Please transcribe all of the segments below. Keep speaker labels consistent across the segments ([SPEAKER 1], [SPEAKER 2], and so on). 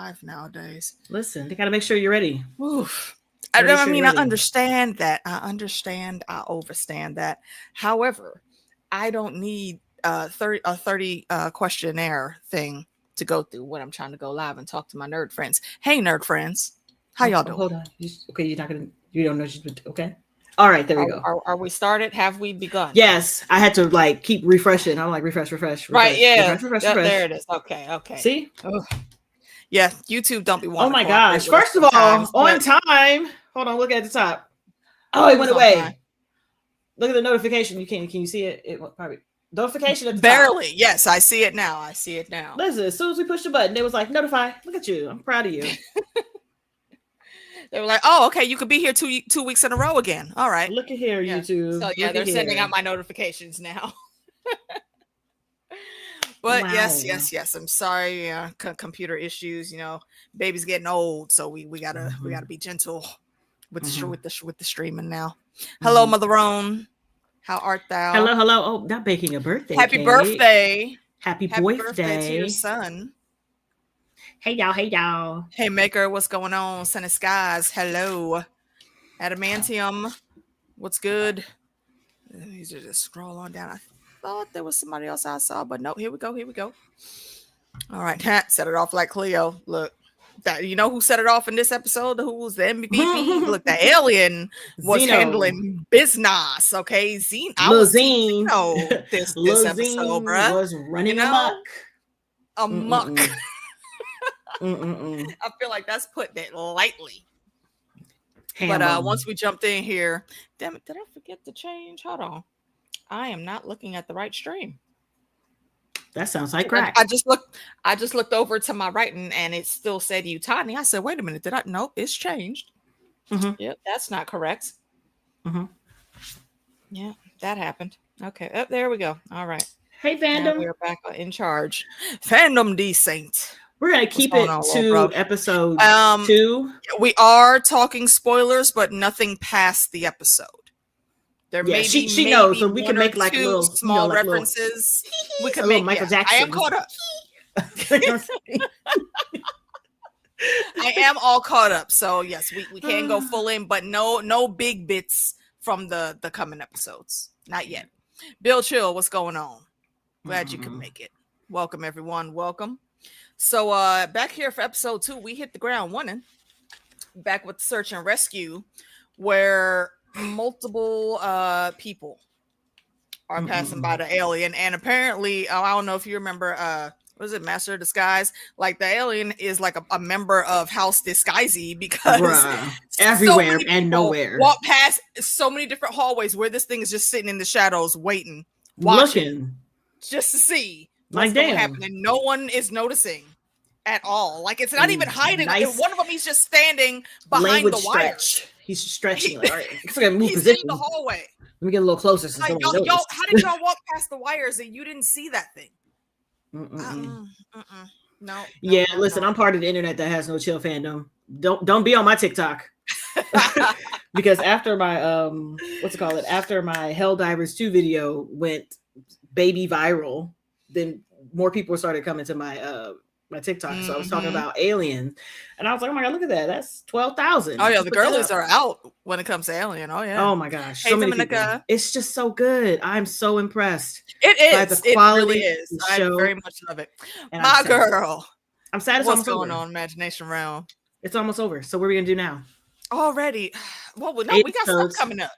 [SPEAKER 1] live nowadays.
[SPEAKER 2] Listen, they got to make sure you're ready.
[SPEAKER 1] Oof. I understand that. I overstand that. However, I don't need a 30 questionnaire thing to go through when I'm trying to go live and talk to my nerd friends. Hey, nerd friends. How y'all doing?
[SPEAKER 2] Hold on. You don't know. Okay. All right. There we go.
[SPEAKER 1] Are we started? Have we begun?
[SPEAKER 2] Yes. I had to like keep refreshing. I'm like, refresh.
[SPEAKER 1] Right. Yeah.
[SPEAKER 2] Refresh.
[SPEAKER 1] There it is. Okay.
[SPEAKER 2] See?
[SPEAKER 1] Ugh. Yeah. YouTube don't be wanting.
[SPEAKER 2] Oh my gosh. First of all, on time. Hold on. Look at the top. Oh, it went away. Time. Look at the notification. Can you see it? It probably notification at the
[SPEAKER 1] barely.
[SPEAKER 2] Top.
[SPEAKER 1] Yes, I see it now.
[SPEAKER 2] Listen, as soon as we pushed the button, it was like notify. Look at you. I'm proud of you.
[SPEAKER 1] They were like, "Oh, okay, you could be here 2 weeks in a row again." All right.
[SPEAKER 2] Look at here, YouTube.
[SPEAKER 1] So yeah, they're sending out my notifications now. But wow. yes. I'm sorry. Computer issues. You know, baby's getting old, so we gotta be gentle with the streaming now. Hello, Mother Own. How art thou?
[SPEAKER 2] Hello. Oh, not baking a birthday.
[SPEAKER 1] Happy birthday.
[SPEAKER 2] Happy birthday
[SPEAKER 1] to your son.
[SPEAKER 2] Hey y'all.
[SPEAKER 1] Hey Maker, what's going on? Sunny Skies, hello. Adamantium, what's good? These are just scroll on down. I thought there was somebody else I saw, but no, here we go. All right, set it off like Cleo. Look, you know who set it off in this episode? Who was the MVP? Look, the alien was handling business. Okay, Zine. I was Zine this episode, bro. Was running amok. I feel like that's putting it lightly. But once we jumped in here, damn it, did I forget to change? Hold on. I am not looking at the right stream.
[SPEAKER 2] That sounds like crack.
[SPEAKER 1] I just looked over to my right and it still said Utani. I said, wait a minute, nope, it's changed. Yep, that's not correct. Yeah, that happened. Okay, there we go. All right.
[SPEAKER 2] Hey, Fandom.
[SPEAKER 1] We're back in charge. Fandom Decent.
[SPEAKER 2] We're going to keep it to episode 2.
[SPEAKER 1] We are talking spoilers, but nothing past the episode. There may be
[SPEAKER 2] she knows, so we can make like little
[SPEAKER 1] small references. We can
[SPEAKER 2] make Michael Jackson.
[SPEAKER 1] I am caught up. I am all caught up. So yes, we can go full in, but no big bits from the coming episodes. Not yet. Bill Chill, what's going on? Glad you can make it. Welcome everyone. Welcome. So back here for episode 2, we hit the ground running. Back with search and rescue, where multiple people are passing by the alien, and apparently, I don't know if you remember, was it Master of Disguise? Like the alien is like a member of House Disguisey because
[SPEAKER 2] everywhere and nowhere
[SPEAKER 1] walk past so many different hallways where this thing is just sitting in the shadows, waiting, watching, just to see. What's going to happen, and no one is at all. Like it's not even hiding. Nice. One of them, he's just standing behind the wire.
[SPEAKER 2] He's stretching. Like, all right, I forgot to move position.
[SPEAKER 1] In the hallway.
[SPEAKER 2] Let me get a little closer.
[SPEAKER 1] Like, yo, how did y'all walk past the wires and you didn't see that thing? No.
[SPEAKER 2] Yeah, listen, I'm part of the internet that has no chill fandom. Don't be on my TikTok. Because after my after my Helldivers 2 video went baby viral, then more people started coming to my my TikTok. So I was talking about aliens, and I was like, "Oh my god, look at that! That's 12,000."
[SPEAKER 1] Oh yeah, the girlies are out when it comes to Alien. Oh yeah.
[SPEAKER 2] Oh my gosh, so many people. It's just so good. I'm so impressed.
[SPEAKER 1] It is. By the quality. It really is. I very much love it. And my girl.
[SPEAKER 2] I'm sad.
[SPEAKER 1] What's going on, Imagination Realm?
[SPEAKER 2] It's almost over. So what are we gonna do now?
[SPEAKER 1] Already? Well, no, we got stuff coming up.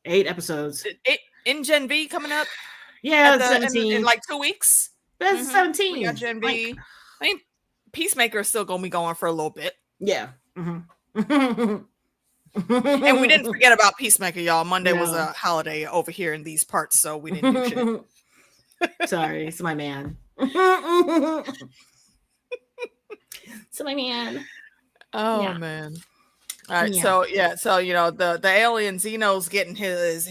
[SPEAKER 2] 8 episodes.
[SPEAKER 1] In Gen V coming up.
[SPEAKER 2] Yeah, 17
[SPEAKER 1] in like 2 weeks.
[SPEAKER 2] That's 17.
[SPEAKER 1] We got Gen V. I mean, Peacemaker is still gonna be going for a little bit.
[SPEAKER 2] Yeah.
[SPEAKER 1] And we didn't forget about Peacemaker, y'all. Monday was a holiday over here in these parts, so we didn't do
[SPEAKER 2] shit. Sorry, it's my man. It's my man.
[SPEAKER 1] Oh man. All right, so you know the alien Xeno's getting his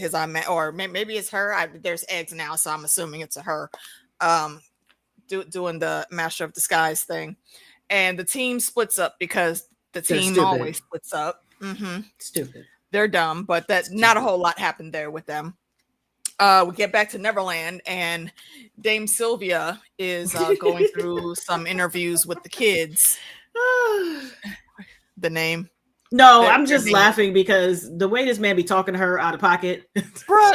[SPEAKER 1] or maybe it's her. There's eggs now, so I'm assuming it's a her. Doing the Master of Disguise thing, and the team splits up because the team always splits up.
[SPEAKER 2] Stupid.
[SPEAKER 1] They're dumb, but that's not a whole lot happened there with them. We get back to Neverland, and Dame Sylvia is going through some interviews with the kids The name.
[SPEAKER 2] No, I'm just laughing because the way this man be talking to her out of pocket.
[SPEAKER 1] Bro,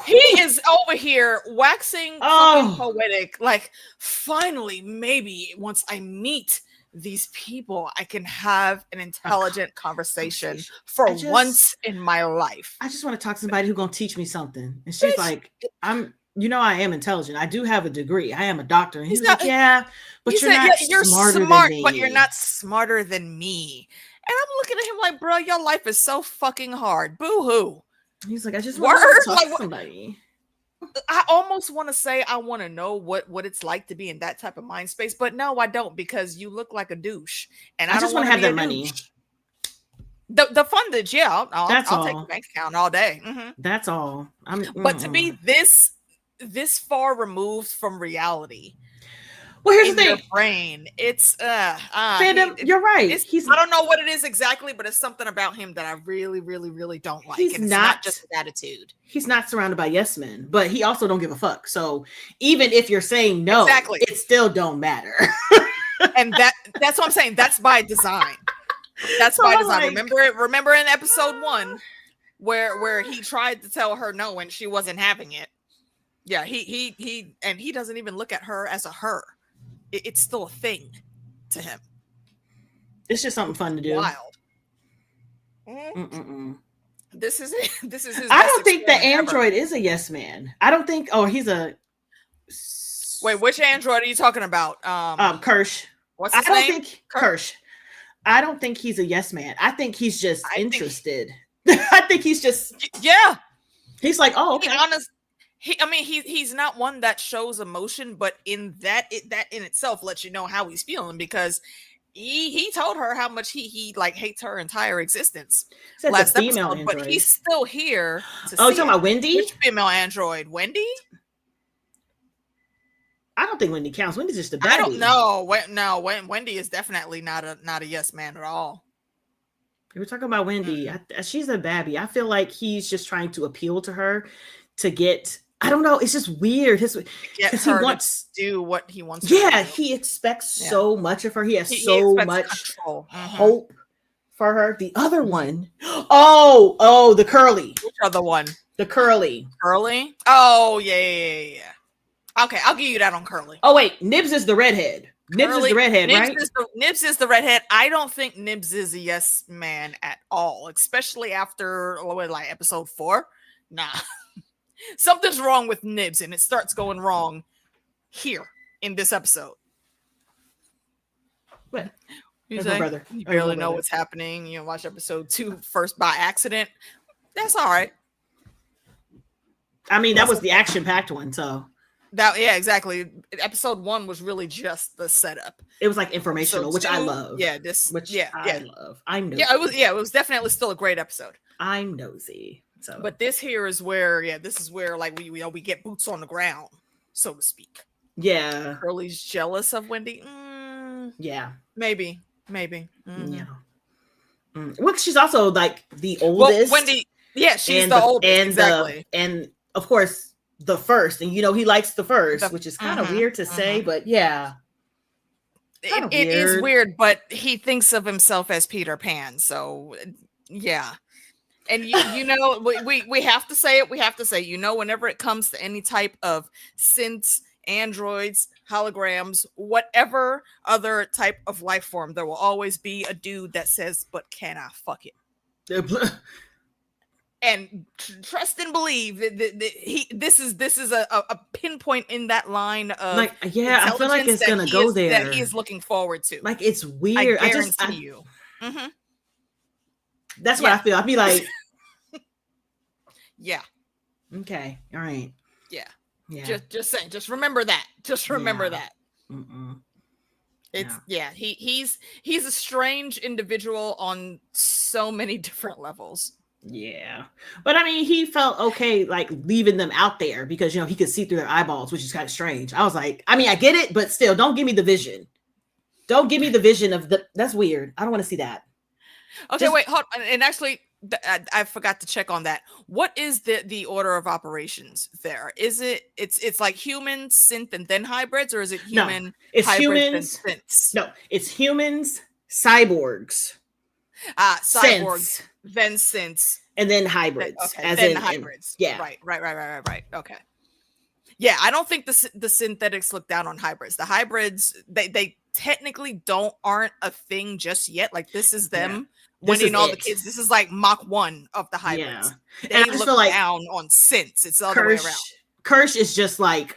[SPEAKER 1] he is over here waxing fucking poetic. Like, finally, maybe once I meet these people, I can have an intelligent conversation for once in my life.
[SPEAKER 2] I just want to talk to somebody who's going to teach me something. And she's like, I am intelligent. I do have a degree. I am a doctor. And he's like, yeah, but you're smart,
[SPEAKER 1] but you're not smarter than me. And I'm looking at him like, bro, your life is so fucking hard. Boo-hoo.
[SPEAKER 2] He's like, I just want to talk to somebody.
[SPEAKER 1] I almost want to say I want to know what it's like to be in that type of mind space, but no, I don't, because you look like a douche. And I just want to have that money. The fundage, yeah. I'll take the bank account all day. Mm-hmm.
[SPEAKER 2] That's all.
[SPEAKER 1] But to be this far removed from reality.
[SPEAKER 2] Well, here's the thing.
[SPEAKER 1] Your brain, it's
[SPEAKER 2] Fandom, you're right.
[SPEAKER 1] I don't know what it is exactly, but it's something about him that I really, really, really don't like. It's not just his attitude.
[SPEAKER 2] He's not surrounded by yes men, but he also don't give a fuck. So even if you're saying no, it still don't matter.
[SPEAKER 1] And that's what I'm saying. That's by design. That's by design. Remember in episode 1 where he tried to tell her no and she wasn't having it. Yeah, he doesn't even look at her as a her. It's still a thing to him.
[SPEAKER 2] It's just something fun to do.
[SPEAKER 1] Wild. This is his.
[SPEAKER 2] I don't think the android is a yes man. I don't think. Oh, he's a.
[SPEAKER 1] Wait, which android are you talking about?
[SPEAKER 2] Kirsch.
[SPEAKER 1] What's his name?
[SPEAKER 2] I don't think Kirsch. I don't think he's a yes man. I think he's just interested. I think he's just.
[SPEAKER 1] Yeah.
[SPEAKER 2] He's like, oh, okay.
[SPEAKER 1] He's not one that shows emotion, but in that in itself lets you know how he's feeling, because he told her how much he like hates her entire existence last episode, but he's still here to see.
[SPEAKER 2] Oh, you're talking about Wendy?
[SPEAKER 1] Which female android? Wendy?
[SPEAKER 2] I don't think Wendy counts. Wendy's just a baddie.
[SPEAKER 1] I don't know. No, Wendy is definitely not a yes man at all.
[SPEAKER 2] We're talking about Wendy. She's a baddie. I feel like he's just trying to appeal to her to get. I don't know. It's just weird. Because he wants
[SPEAKER 1] to do what he wants.
[SPEAKER 2] Yeah, he expects so much of her. He has so much hope for her. The other one, the curly.
[SPEAKER 1] Which other one?
[SPEAKER 2] The curly.
[SPEAKER 1] Curly. Oh yeah. Okay, I'll give you that on curly.
[SPEAKER 2] Oh wait, Nibs is the redhead. Nibs is the redhead, right?
[SPEAKER 1] Nibs is the redhead. I don't think Nibs is a yes man at all, especially after like episode 4. Nah. Something's wrong with Nibs, and it starts going wrong here in this episode.
[SPEAKER 2] What?
[SPEAKER 1] You barely know what's happening. You watch episode 2 first by accident. That's all right.
[SPEAKER 2] I mean, that was the action-packed one, so.
[SPEAKER 1] Exactly. Episode 1 was really just the setup.
[SPEAKER 2] It was like informational, which I love.
[SPEAKER 1] Yeah,
[SPEAKER 2] I love. I'm nosy.
[SPEAKER 1] It was definitely still a great episode.
[SPEAKER 2] I'm nosy. So.
[SPEAKER 1] But this here is where, like we get boots on the ground, so to speak.
[SPEAKER 2] Yeah.
[SPEAKER 1] Curly's jealous of Wendy.
[SPEAKER 2] Yeah.
[SPEAKER 1] Maybe. Mm-hmm.
[SPEAKER 2] Yeah. Well, she's also like the oldest.
[SPEAKER 1] Well, Wendy, she's the oldest.
[SPEAKER 2] And of course the first, and he likes the first, which is kind of weird to say, but yeah.
[SPEAKER 1] It is weird, but he thinks of himself as Peter Pan, so yeah. And we have to say it. We have to say, whenever it comes to any type of synths, androids, holograms, whatever other type of life form, there will always be a dude that says, "But can I fuck it?" And trust and believe that this is a pinpoint in that line of
[SPEAKER 2] I feel like it's gonna go there.
[SPEAKER 1] That he is looking forward to.
[SPEAKER 2] Like, it's weird.
[SPEAKER 1] I guarantee you. Mm-hmm.
[SPEAKER 2] That's what I feel. I'd be like,
[SPEAKER 1] yeah.
[SPEAKER 2] Okay. All right.
[SPEAKER 1] Yeah. Just saying. Just remember that. Just remember that. It's he's a strange individual on so many different levels.
[SPEAKER 2] Yeah. But I mean, he felt okay like leaving them out there because he could see through their eyeballs, which is kind of strange. I was like, I mean, I get it, but still, don't give me the vision. Don't give me the vision of that's weird. I don't want to see that.
[SPEAKER 1] Okay, wait, hold on. And actually, I forgot to check on that. What is the order of operations there? Is it's like humans, synth, and then hybrids, or is it human,
[SPEAKER 2] it's
[SPEAKER 1] hybrids,
[SPEAKER 2] humans,
[SPEAKER 1] then synths?
[SPEAKER 2] No, it's humans, cyborgs,
[SPEAKER 1] Cyborgs,
[SPEAKER 2] synths,
[SPEAKER 1] then synths,
[SPEAKER 2] and then hybrids.
[SPEAKER 1] okay,
[SPEAKER 2] as
[SPEAKER 1] then
[SPEAKER 2] in,
[SPEAKER 1] hybrids.
[SPEAKER 2] yeah.
[SPEAKER 1] Right. Okay. Yeah, I don't think the synthetics look down on hybrids. The hybrids, they technically aren't a thing just yet. Like, this is them winning all the kids. This is like Mach 1 of the hybrids.
[SPEAKER 2] Yeah.
[SPEAKER 1] They look like down on synths. It's the other way around.
[SPEAKER 2] Kirsch is just like,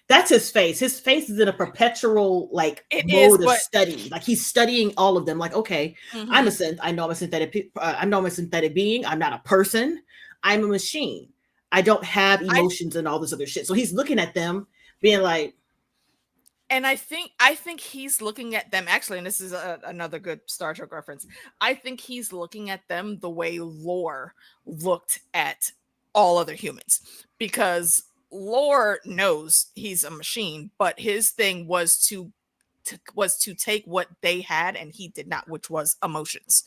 [SPEAKER 2] that's his face. His face is in a perpetual like of study. Like, he's studying all of them. Like, okay, I'm a synth. I know I'm a synthetic. I know I'm a synthetic being. I'm not a person. I'm a machine. I don't have emotions and all this other shit. So he's looking at them, being like,
[SPEAKER 1] and I think he's looking at them actually, and this is another good Star Trek reference. I think he's looking at them the way Lore looked at all other humans, because Lore knows he's a machine, but his thing was to take what they had and he did not, which was emotions.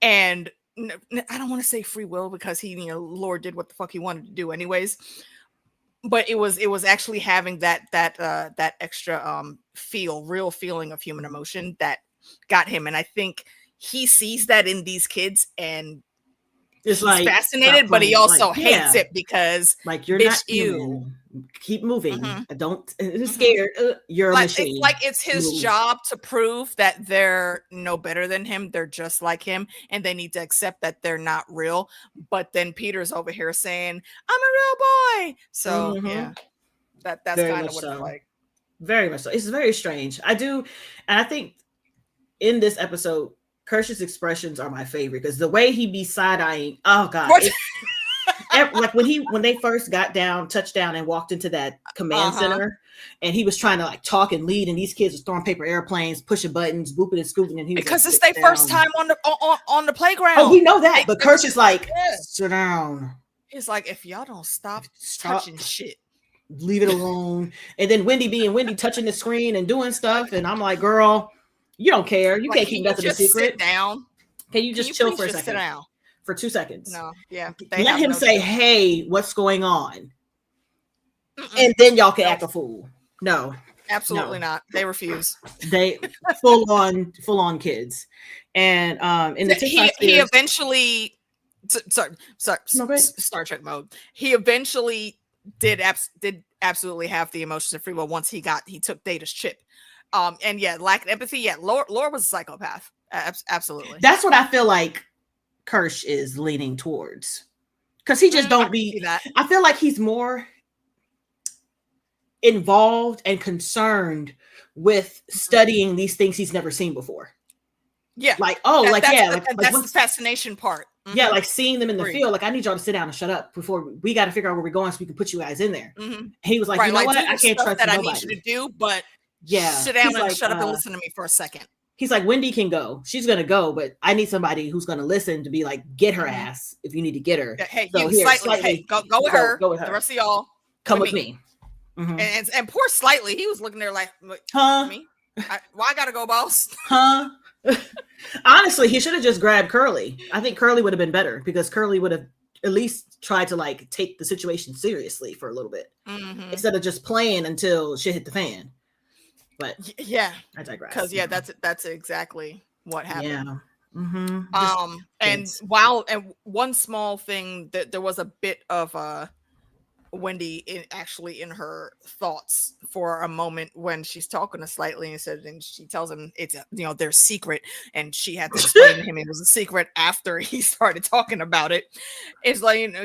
[SPEAKER 1] And I don't want to say free will, because he, Lore did what the fuck he wanted to do anyways. But it was actually having that extra real feeling of human emotion that got him. And I think he sees that in these kids, and he's fascinated, but he also hates it, because
[SPEAKER 2] like, you're not human. Keep moving. Don't scared. You're a machine.
[SPEAKER 1] It's his job to prove that they're no better than him. They're just like him, and they need to accept that they're not real. But then Peter's over here saying, "I'm a real boy." So yeah, that's kind of what it's like.
[SPEAKER 2] Very much so. It's very strange. And I think in this episode, Kirsch's expressions are my favorite, because the way he be side-eyeing, oh god, like when they first touched down and walked into that command center, and he was trying to like talk and lead, and these kids was throwing paper airplanes, pushing buttons, booping and scooping, and he was
[SPEAKER 1] because it's their first time on the playground.
[SPEAKER 2] Oh, we know that, but Kirsch is like, sit down.
[SPEAKER 1] He's like, if y'all don't stop touching shit,
[SPEAKER 2] leave it alone. And then Wendy being Wendy, touching the screen and doing stuff, and I'm like, girl, you don't care. You can't keep nothing a secret.
[SPEAKER 1] Sit down.
[SPEAKER 2] Can you just chill for a second?
[SPEAKER 1] Sit down.
[SPEAKER 2] For 2 seconds.
[SPEAKER 1] No, yeah.
[SPEAKER 2] Let him say, hey, what's going on? And then y'all can act a fool. No.
[SPEAKER 1] Absolutely not. They refuse.
[SPEAKER 2] They full on kids. And in the
[SPEAKER 1] he eventually sorry, Star Trek mode. He eventually did absolutely have the emotions of free will once he took Data's chip. And yeah, lack of empathy. Yeah, Lore was a psychopath. Absolutely.
[SPEAKER 2] That's what I feel like Kirsch is leaning towards, because he just don't be. I feel like he's more involved and concerned with studying these things he's never seen before. Yeah, like that's the fascination part. Yeah, like seeing them in the field. Like, I need y'all to sit down and shut up before we got to figure out where we're going, so we can put you guys in there. He was like, you know what? I can't trust
[SPEAKER 1] that.
[SPEAKER 2] Nobody.
[SPEAKER 1] I need you to do, but
[SPEAKER 2] yeah,
[SPEAKER 1] sit down and shut up and listen to me for a second.
[SPEAKER 2] He's like, Wendy can go. She's going to go, but I need somebody who's going to listen to be like, get her ass if you need to get her.
[SPEAKER 1] Hey, so slightly, go with her. Go with her. The rest of y'all,
[SPEAKER 2] come with me.
[SPEAKER 1] And poor Slightly, he was looking there like,
[SPEAKER 2] huh?
[SPEAKER 1] Me? Why I got to go, boss?
[SPEAKER 2] Huh? Honestly, he should have just grabbed Curly. I think Curly would have been better, because Curly would have at least tried to like take the situation seriously for a little bit instead of just playing until shit hit the fan. But
[SPEAKER 1] yeah,
[SPEAKER 2] I digress.
[SPEAKER 1] Because that's exactly what happened.
[SPEAKER 2] Yeah.
[SPEAKER 1] And one small thing, that there was a bit of Wendy in her thoughts for a moment when she's talking to Slightly, and she tells him it's their secret, and she had to explain to him it was a secret after he started talking about it. It's like,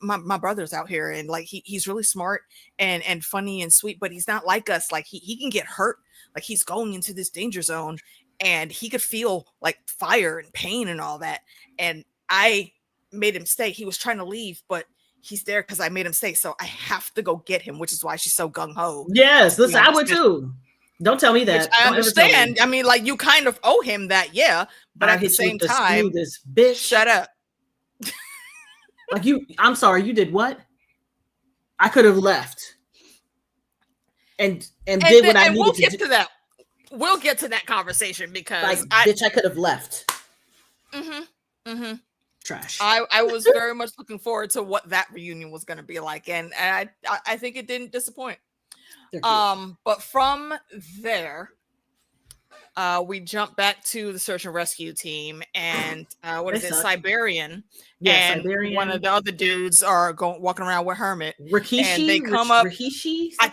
[SPEAKER 1] my brother's out here, and like he's really smart and funny and sweet, but he's not like us. Like he can get hurt. Like, he's going into this danger zone, and he could feel like fire and pain and all that. And I made him stay. He was trying to leave, but he's there because I made him stay, so I have to go get him, which is why she's so gung-ho.
[SPEAKER 2] Yes, listen, I would too. Don't tell me that.
[SPEAKER 1] I understand. I mean, like, you kind of owe him that, yeah, but at the same time,
[SPEAKER 2] this bitch,
[SPEAKER 1] shut up.
[SPEAKER 2] Like, I'm sorry, you did what? I could have left and did what I needed to do.
[SPEAKER 1] We'll get to that. We'll get to that conversation, because
[SPEAKER 2] bitch, I could have left. Trash.
[SPEAKER 1] I was very much looking forward to what that reunion was going to be like, and I think it didn't disappoint. But from there, we jump back to the search and rescue team, and what is it, Siberian?
[SPEAKER 2] Yeah,
[SPEAKER 1] and
[SPEAKER 2] Siberian.
[SPEAKER 1] One of the other dudes are walking around with Hermit.
[SPEAKER 2] Rikishi,
[SPEAKER 1] and they come up.
[SPEAKER 2] Rikishi,
[SPEAKER 1] I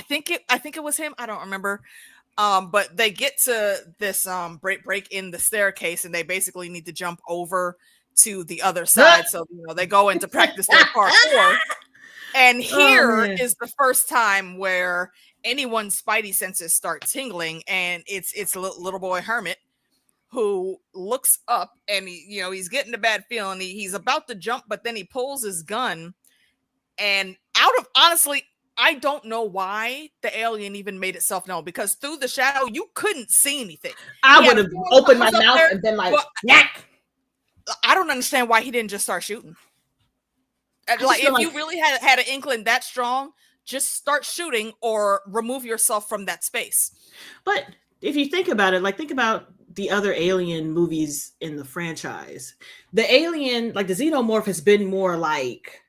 [SPEAKER 1] think it was him. I don't remember. But they get to this break in the staircase, and they basically need to jump over to the other side. So they go in to practice their parkour. And here is the first time where anyone's spidey senses start tingling, and it's little boy Hermit who looks up, and he's getting a bad feeling. He's about to jump, but then he pulls his gun, and honestly, I don't know why the alien even made itself known, because through the shadow you couldn't see anything.
[SPEAKER 2] I would have opened my mouth and been like, "Yak!"
[SPEAKER 1] I don't understand why he didn't just start shooting. Like, if you really had an inkling that strong, just start shooting or remove yourself from that space.
[SPEAKER 2] But if you think about it, think about the other Alien movies in the franchise. The alien, the Xenomorph, has been more like,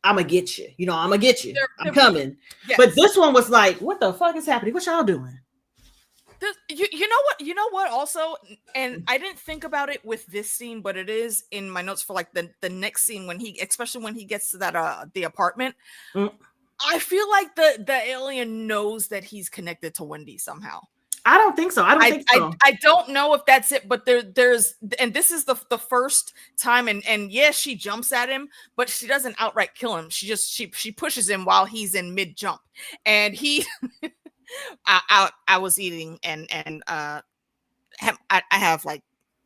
[SPEAKER 2] I'm gonna get you. I'm gonna get you. I'm coming. Yes. But this one was like, what the fuck is happening? What y'all doing?
[SPEAKER 1] You know what? You know what? Also, and I didn't think about it with this scene, but it is in my notes for the next scene especially when he gets to that the apartment. I feel like the alien knows that he's connected to Wendy somehow.
[SPEAKER 2] I don't think so.
[SPEAKER 1] I don't know if that's it, but there's, and this is the first time, and yes, she jumps at him, but she doesn't outright kill him. She pushes him while he's in mid jump, and he. I was eating and I have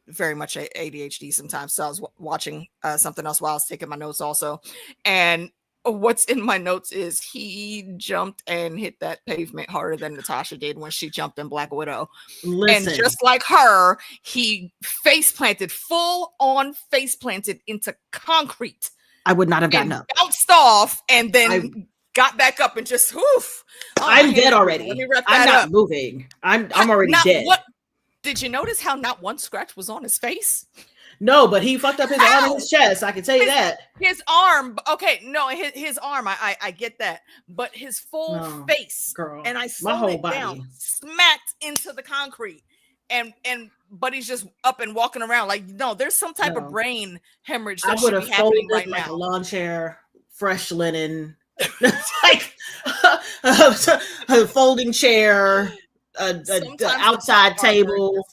[SPEAKER 1] very much ADHD sometimes, so I was watching something else while I was taking my notes also, and what's in my notes is he jumped and hit that pavement harder than Natasha did when she jumped in Black Widow.
[SPEAKER 2] Listen.
[SPEAKER 1] And just like her, he full on face planted into concrete.
[SPEAKER 2] I would not have gotten up.
[SPEAKER 1] Bounced off and then got back up and just oof.
[SPEAKER 2] I'm dead already. I'm not moving. I'm already dead.
[SPEAKER 1] Did you notice how not one scratch was on his face?
[SPEAKER 2] No, but he fucked up his arm and his chest. I can tell you that.
[SPEAKER 1] His arm. Okay, no, his arm. I get that, but his full face,
[SPEAKER 2] girl,
[SPEAKER 1] and I slowed it down, smacked into the concrete, but he's just up and walking around there's some type of brain hemorrhage that should be happening right now.
[SPEAKER 2] A lawn chair, fresh linen, a folding chair, an outside table.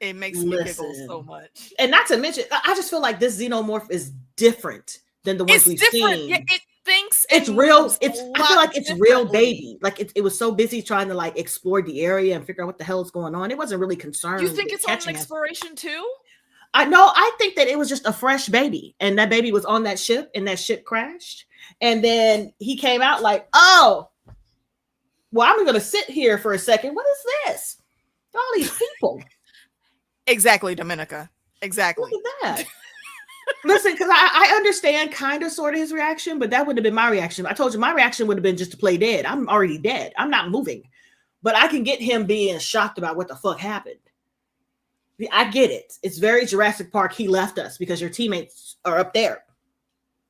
[SPEAKER 1] It makes me giggle so much.
[SPEAKER 2] And not to mention, I just feel like this Xenomorph is different than the ones we've seen.
[SPEAKER 1] Yeah, it thinks
[SPEAKER 2] it's real. I feel like it's real baby. It was so busy trying to explore the area and figure out what the hell is going on. It wasn't really concerned.
[SPEAKER 1] You think it's on an exploration too?
[SPEAKER 2] I think that it was just a fresh baby, and that baby was on that ship, and that ship crashed, and then he came out well, I'm going to sit here for a second. What is this? All these people.
[SPEAKER 1] Exactly, Dominica. Exactly.
[SPEAKER 2] Look at that. Listen, because I understand kind of sort of his reaction, but that would have been my reaction. I told you my reaction would have been just to play dead. I'm already dead. I'm not moving. But I can get him being shocked about what the fuck happened. I get it. It's very Jurassic Park. He left us because your teammates are up there.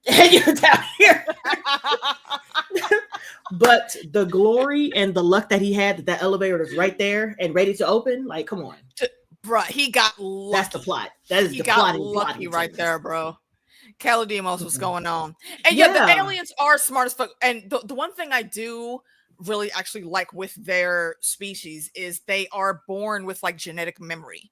[SPEAKER 2] And you're down here. But the glory and the luck that he had that elevator was right there and ready to open, come on.
[SPEAKER 1] Bruh, he got lucky.
[SPEAKER 2] That's the plot. That is the plot.
[SPEAKER 1] Lucky right there, bro. Calidemos, what's going on? And the aliens are smart as fuck. And the one thing I do really actually like with their species is they are born with genetic memory,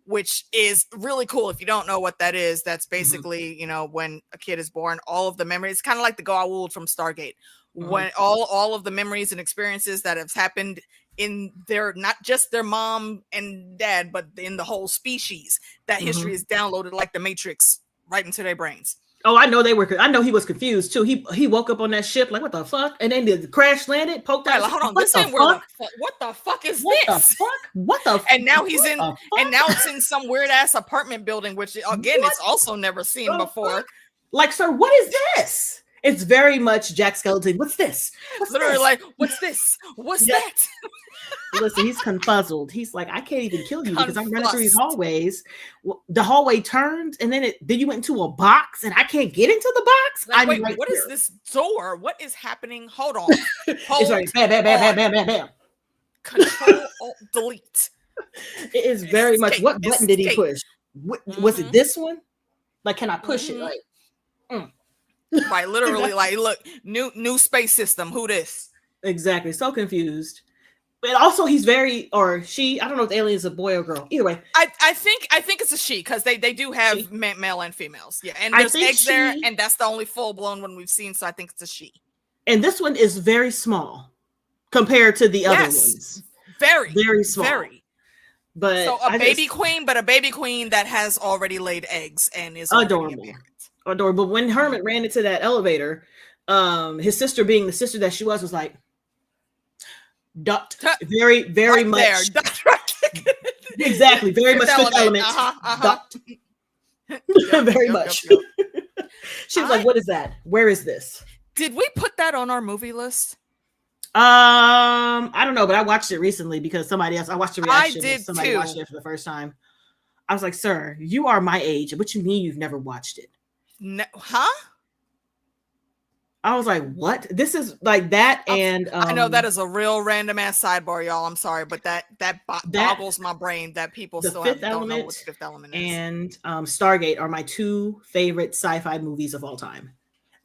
[SPEAKER 1] which is really cool. If you don't know what that is, that's basically, when a kid is born, all of the memories, it's kind of like the Goa'uld from Stargate. When all of the memories and experiences that have happened in their, not just their mom and dad, but in the whole species, that history is downloaded like the Matrix right into their brains.
[SPEAKER 2] Oh, I know I know he was confused too. He woke up on that ship what the fuck? And then the crash landed, poked out.
[SPEAKER 1] Hold on, this ain't what the fuck is
[SPEAKER 2] what
[SPEAKER 1] this?
[SPEAKER 2] The fuck? What the fuck?
[SPEAKER 1] And now now it's in some weird ass apartment building, which again, it's also never seen before.
[SPEAKER 2] Sir, what is this? It's very much Jack Skellington. What's this? What's
[SPEAKER 1] Literally
[SPEAKER 2] this?
[SPEAKER 1] like, what's this? What's
[SPEAKER 2] Yeah.
[SPEAKER 1] that?
[SPEAKER 2] Listen, he's confuzzled. He's like, I can't even kill you because I'm running through these
[SPEAKER 1] Confussed.
[SPEAKER 2] hallways. The hallway turns, and then you went into a box, and I can't get into the box.
[SPEAKER 1] Like,
[SPEAKER 2] I'm
[SPEAKER 1] wait,
[SPEAKER 2] right
[SPEAKER 1] what
[SPEAKER 2] here.
[SPEAKER 1] is this door? What is happening? Hold on.
[SPEAKER 2] It's like bam, bam, bam, bam, bam, bam, bam.
[SPEAKER 1] Control Alt Delete.
[SPEAKER 2] It is very much. What button did he push? Was it this one? Like, can I push it? Like,
[SPEAKER 1] Right, literally, like, look, new space system. Who this?
[SPEAKER 2] exactly. So confused. But also, he's very, or she. I don't know if the alien is a boy or girl. Either way,
[SPEAKER 1] I think it's a she because they do have male and females. Yeah, and there's eggs there, and that's the only full blown one we've seen. So I think it's a she.
[SPEAKER 2] And this one is very small compared to the other ones.
[SPEAKER 1] Very,
[SPEAKER 2] very small.
[SPEAKER 1] Very.
[SPEAKER 2] But
[SPEAKER 1] so a baby queen that has already laid eggs and is
[SPEAKER 2] adorable. Adorable. But when Hermit ran into that elevator, his sister, being the sister that she was like, ducked very, very much. Exactly. Very much Fifth Element. Ducked. Very much. She was like, what is that? Where is this?
[SPEAKER 1] Did we put that on our movie list?
[SPEAKER 2] I don't know, but I watched it recently because I watched the reaction.
[SPEAKER 1] I did
[SPEAKER 2] somebody
[SPEAKER 1] too.
[SPEAKER 2] Watched it for the first time. I was like, sir, you are my age. What you mean you've never watched it?
[SPEAKER 1] No, huh?
[SPEAKER 2] I was like, what? This is like that. And
[SPEAKER 1] I know that is a real random ass sidebar, y'all. I'm sorry, but that boggles my brain that people still don't know what Fifth Element is.
[SPEAKER 2] And Stargate are my two favorite sci-fi movies of all time.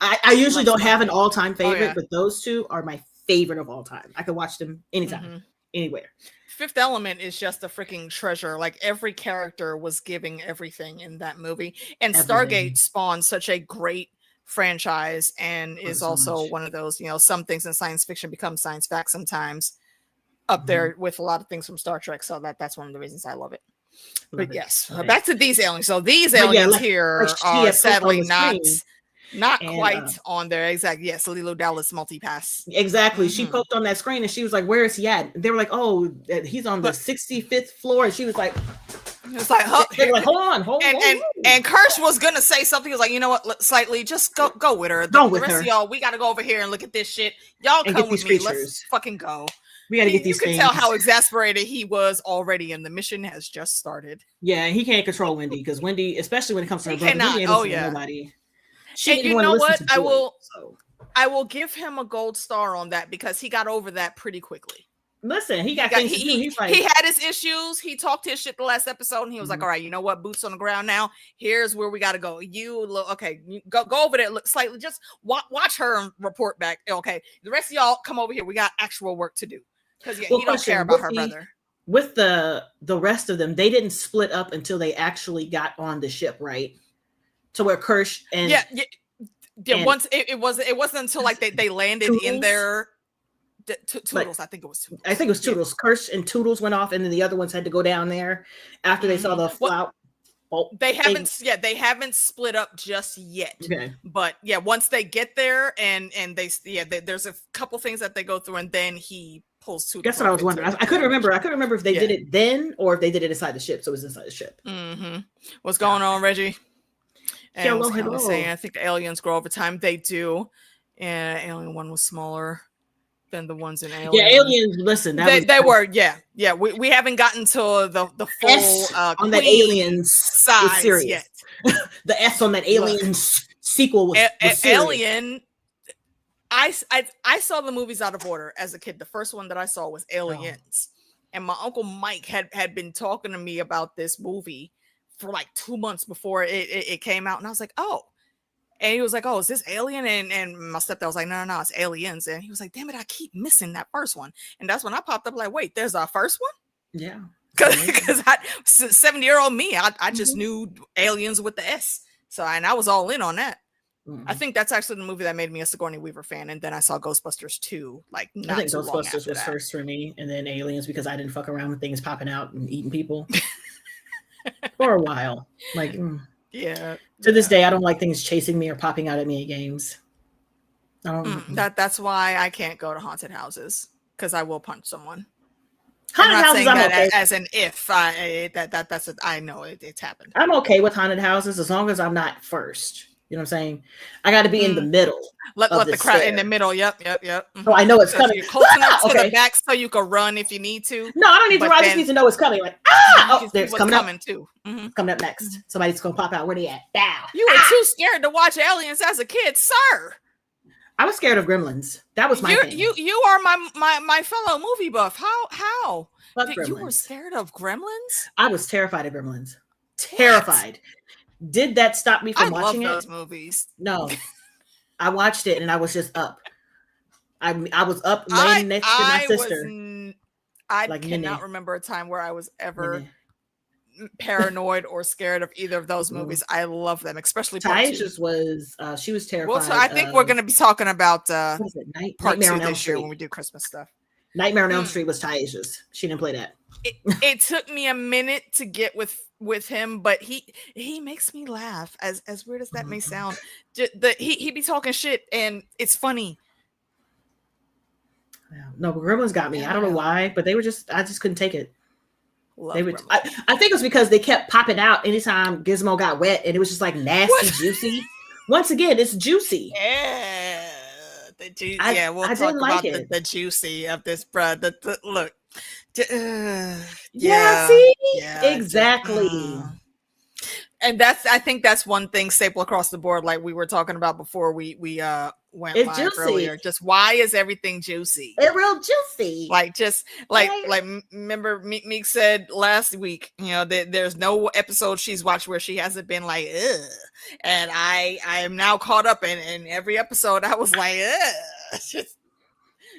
[SPEAKER 2] I usually don't have an all-time favorite, but those two are my favorite of all time. I could watch them anytime, anywhere.
[SPEAKER 1] Fifth Element is just a freaking treasure. Like, every character was giving everything in that movie, and Stargate spawned such a great franchise and is also one of those, some things in science fiction become science fact sometimes, up there with a lot of things from Star Trek. So that's one of the reasons I love it. But yes, back to these aliens. So these aliens here are sadly not quite on there. Exactly. Yes, Lilo Dallas multipass.
[SPEAKER 2] Exactly. She poked on that screen and she was like, where is he at? They were like, oh, he's on the 65th floor. And she was like,
[SPEAKER 1] it's like,
[SPEAKER 2] they were like, hold on.
[SPEAKER 1] And Kirsch was gonna say something. He was like, you know what? Slightly, just go with her. The rest of y'all, we gotta go over here and look at this shit. Y'all come with me. Let's fucking go.
[SPEAKER 2] We gotta get these things.
[SPEAKER 1] You can tell how exasperated he was already, and the mission has just started.
[SPEAKER 2] Yeah, he can't control Wendy because Wendy, especially when it comes to her brother, nobody.
[SPEAKER 1] And you know what? I will give him a gold star on that because he got over that pretty quickly.
[SPEAKER 2] Listen, he got things to do. He's like,
[SPEAKER 1] he had his issues. He talked his shit the last episode, and he was like, "All right, you know what? Boots on the ground now. Here's where we got to go. Go over there. Look slightly. Just watch her and report back. Okay, the rest of y'all come over here. We got actual work to do because he don't care about her brother."
[SPEAKER 2] With the rest of them, they didn't split up until they actually got on the ship, right? To where Kirsch and
[SPEAKER 1] once it wasn't until like they landed
[SPEAKER 2] Toodles?
[SPEAKER 1] in their Toodles. I think it was Toodles.
[SPEAKER 2] I think it was Toodles. Kirsch and Toodles went off, and then the other ones had to go down there after they saw the flout.
[SPEAKER 1] They haven't split up just yet.
[SPEAKER 2] Okay.
[SPEAKER 1] But yeah, once they get there and there's a couple things that they go through, and then he pulls Toodles.
[SPEAKER 2] That's what I was wondering. I couldn't remember. I couldn't remember if they did it then or if they did it inside the ship. So it was inside the ship.
[SPEAKER 1] What's going on, Reggie? And
[SPEAKER 2] hello.
[SPEAKER 1] Saying, I think the aliens grow over time. They do. And Alien 1 was smaller than the ones in Alien.
[SPEAKER 2] Yeah, Aliens, listen.
[SPEAKER 1] They were. We haven't gotten to the full
[SPEAKER 2] S on that Aliens
[SPEAKER 1] size yet.
[SPEAKER 2] The S on that Aliens sequel was
[SPEAKER 1] Alien. I saw the movies out of order as a kid. The first one that I saw was Aliens. And my Uncle Mike had been talking to me about this movie for like 2 months before it came out, and I was like, oh, and he was like, oh, is this Alien? And my stepdad was like, no, it's Aliens. And he was like, damn it, I keep missing that first one. And that's when I popped up like, wait, there's a first one?
[SPEAKER 2] Yeah,
[SPEAKER 1] because 70-year-old me, I just knew Aliens with the S, so I was all in on that. I think that's actually the movie that made me a Sigourney Weaver fan, and then I saw Ghostbusters 2 like not
[SPEAKER 2] I think
[SPEAKER 1] too long
[SPEAKER 2] Ghostbusters
[SPEAKER 1] after
[SPEAKER 2] was
[SPEAKER 1] that.
[SPEAKER 2] first for me, and then Aliens because I didn't fuck around with things popping out and eating people. For a while, to this day, I don't like things chasing me or popping out at me at games. I don't.
[SPEAKER 1] That's why I can't go to haunted houses because I will punch someone.
[SPEAKER 2] Haunted houses, I'm okay.
[SPEAKER 1] As an if I know it's happened.
[SPEAKER 2] I'm okay with haunted houses as long as I'm not first. You know what I'm saying? I got to be in the middle.
[SPEAKER 1] Let the crowd in the middle. Yep.
[SPEAKER 2] So I know it's coming.
[SPEAKER 1] You're close enough to the back so you can run if you need to.
[SPEAKER 2] No, I don't need to run. I just need to know it's coming. Like, there's coming
[SPEAKER 1] too.
[SPEAKER 2] Coming up next. Somebody's gonna pop out. Where they at? Bow.
[SPEAKER 1] You were too scared to watch Aliens as a kid, sir.
[SPEAKER 2] I was scared of Gremlins. That was my thing.
[SPEAKER 1] You are my fellow movie buff. How? You were scared of Gremlins?
[SPEAKER 2] I was terrified of Gremlins. Terrified. What? Did that stop me from watching it?
[SPEAKER 1] Those movies.
[SPEAKER 2] No. I watched it and I was just up. I was up laying next to my sister.
[SPEAKER 1] I cannot remember a time where I was ever paranoid or scared of either of those movies. I love them, especially part 2.
[SPEAKER 2] was she was terrified.
[SPEAKER 1] Well, so I think we're going to be talking about part
[SPEAKER 2] Nightmare
[SPEAKER 1] 2 this year when we do Christmas stuff.
[SPEAKER 2] Nightmare on Elm Street was Taisha's. She didn't play that.
[SPEAKER 1] It took me a minute to get with him, but he makes me laugh. As weird as that may sound, he be talking shit and it's funny.
[SPEAKER 2] No, but Gremlins got me. I don't know why, but I just couldn't take it. I think it was because they kept popping out anytime Gizmo got wet, and it was just like nasty, juicy. Once again, it's juicy.
[SPEAKER 1] Yeah, we'll
[SPEAKER 2] I
[SPEAKER 1] talk about the juicy of this, bro. Look.
[SPEAKER 2] Exactly.
[SPEAKER 1] And I think that's one thing staple across the board, like we were talking about before we went
[SPEAKER 2] it's
[SPEAKER 1] live
[SPEAKER 2] juicy.
[SPEAKER 1] earlier. Just why is everything juicy?
[SPEAKER 2] It's real juicy.
[SPEAKER 1] Like remember Meeks said last week, that there's no episode she's watched where she hasn't been like, ugh. And I am now caught up in every episode. I was like, ugh. Just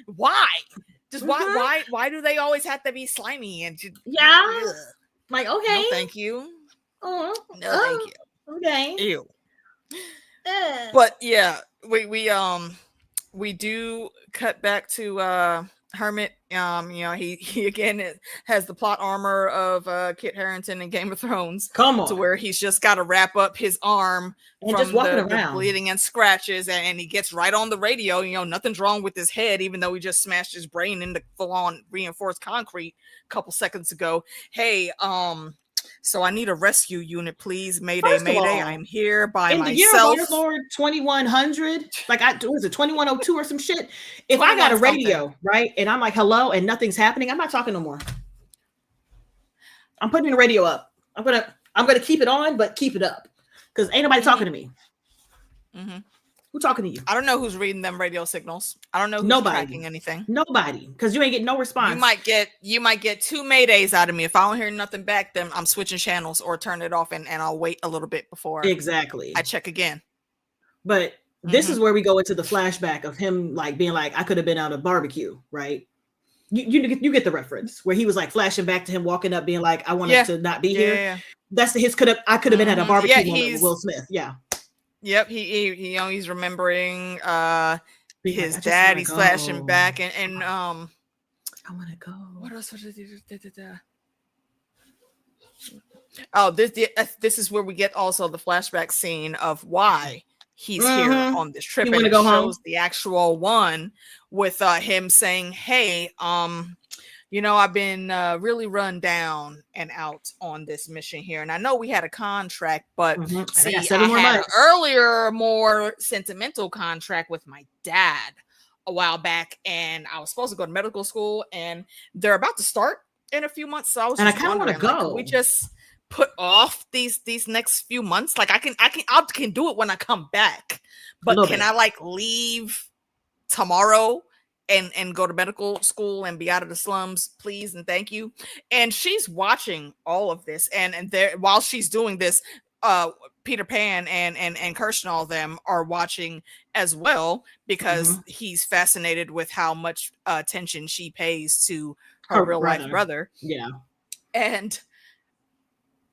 [SPEAKER 1] why? Just why do they always have to be slimy and
[SPEAKER 2] like, okay,
[SPEAKER 1] no, thank you.
[SPEAKER 2] No,
[SPEAKER 1] thank you.
[SPEAKER 2] Okay.
[SPEAKER 1] Ew. But yeah, we do cut back to Hermit. He again has the plot armor of Kit Harington in Game of Thrones.
[SPEAKER 2] Come on,
[SPEAKER 1] to where he's just got to wrap up his arm
[SPEAKER 2] and
[SPEAKER 1] from
[SPEAKER 2] just walking around,
[SPEAKER 1] the bleeding and scratches, and he gets right on the radio. Nothing's wrong with his head, even though he just smashed his brain into full-on reinforced concrete a couple seconds ago. Hey, so I need a rescue unit, please. Mayday, mayday. I'm here by myself.
[SPEAKER 2] In the year 2100, like was it 2102 or some shit? If I got a radio, right, and I'm like, hello, and nothing's happening, I'm not talking no more. I'm putting the radio up. I'm gonna keep it on, but keep it up. Because ain't nobody talking to me. Mm-hmm. Who talking to you?
[SPEAKER 1] I don't know who's reading them radio signals. I don't know who's tracking anything.
[SPEAKER 2] Nobody, because you ain't getting no response.
[SPEAKER 1] You might get 2 maydays out of me. If I don't hear nothing back, then I'm switching channels or turn it off, and I'll wait a little bit before I check again.
[SPEAKER 2] But this is where we go into the flashback of him like being like, I could have been out of barbecue, right? You get the reference where he was like flashing back to him walking up, being like, I wanted to not be here.
[SPEAKER 1] Yeah.
[SPEAKER 2] That's I could have been at a barbecue moment with Will Smith. Yeah.
[SPEAKER 1] Yep, he's remembering his dad. He's flashing back and
[SPEAKER 2] I want to go.
[SPEAKER 1] What else? Oh, this is where we get also the flashback scene of why he's here on this trip, and it shows the actual one with him saying, "Hey, I've been really run down and out on this mission here. And I know we had a contract, but I had an earlier, more sentimental contract with my dad a while back. And I was supposed to go to medical school, and they're about to start in a few months. So I was just
[SPEAKER 2] kind of want to go.
[SPEAKER 1] Like, we just put off these next few months. Like I can do it when I come back, but can I like leave tomorrow and go to medical school and be out of the slums, please and thank you. And she's watching all of this, and there while she's doing this, Peter Pan and Kirsten, all of them are watching as well, because he's fascinated with how much attention she pays to her real life brother.
[SPEAKER 2] Yeah,
[SPEAKER 1] and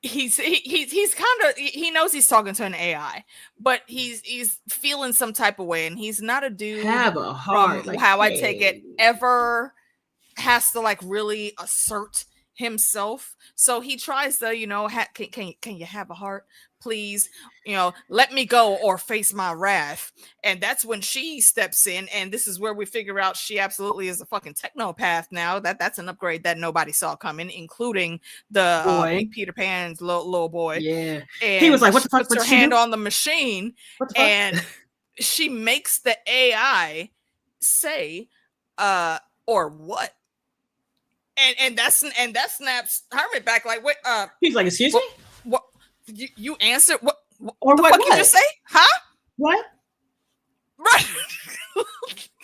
[SPEAKER 1] he's kind of, he knows he's talking to an AI, but he's feeling some type of way, and he's not a dude
[SPEAKER 2] have a heart,
[SPEAKER 1] like, how I take it, ever has to like really assert himself. So he tries to, can you have a heart, please? Let me go or face my wrath. And that's when she steps in, and this is where we figure out she absolutely is a fucking technopath now. That's an upgrade that nobody saw coming, including the Peter Pan's little boy.
[SPEAKER 2] Yeah,
[SPEAKER 1] and
[SPEAKER 2] he was like, "What the fuck?"
[SPEAKER 1] Puts her hand on the machine, and she makes the AI say, "Or what?" And that snaps Hermit back like, "Wait,
[SPEAKER 2] he's like, excuse me?
[SPEAKER 1] What you answered? What
[SPEAKER 2] or
[SPEAKER 1] the
[SPEAKER 2] what?
[SPEAKER 1] Fuck you just say? Huh?
[SPEAKER 2] What?
[SPEAKER 1] Right?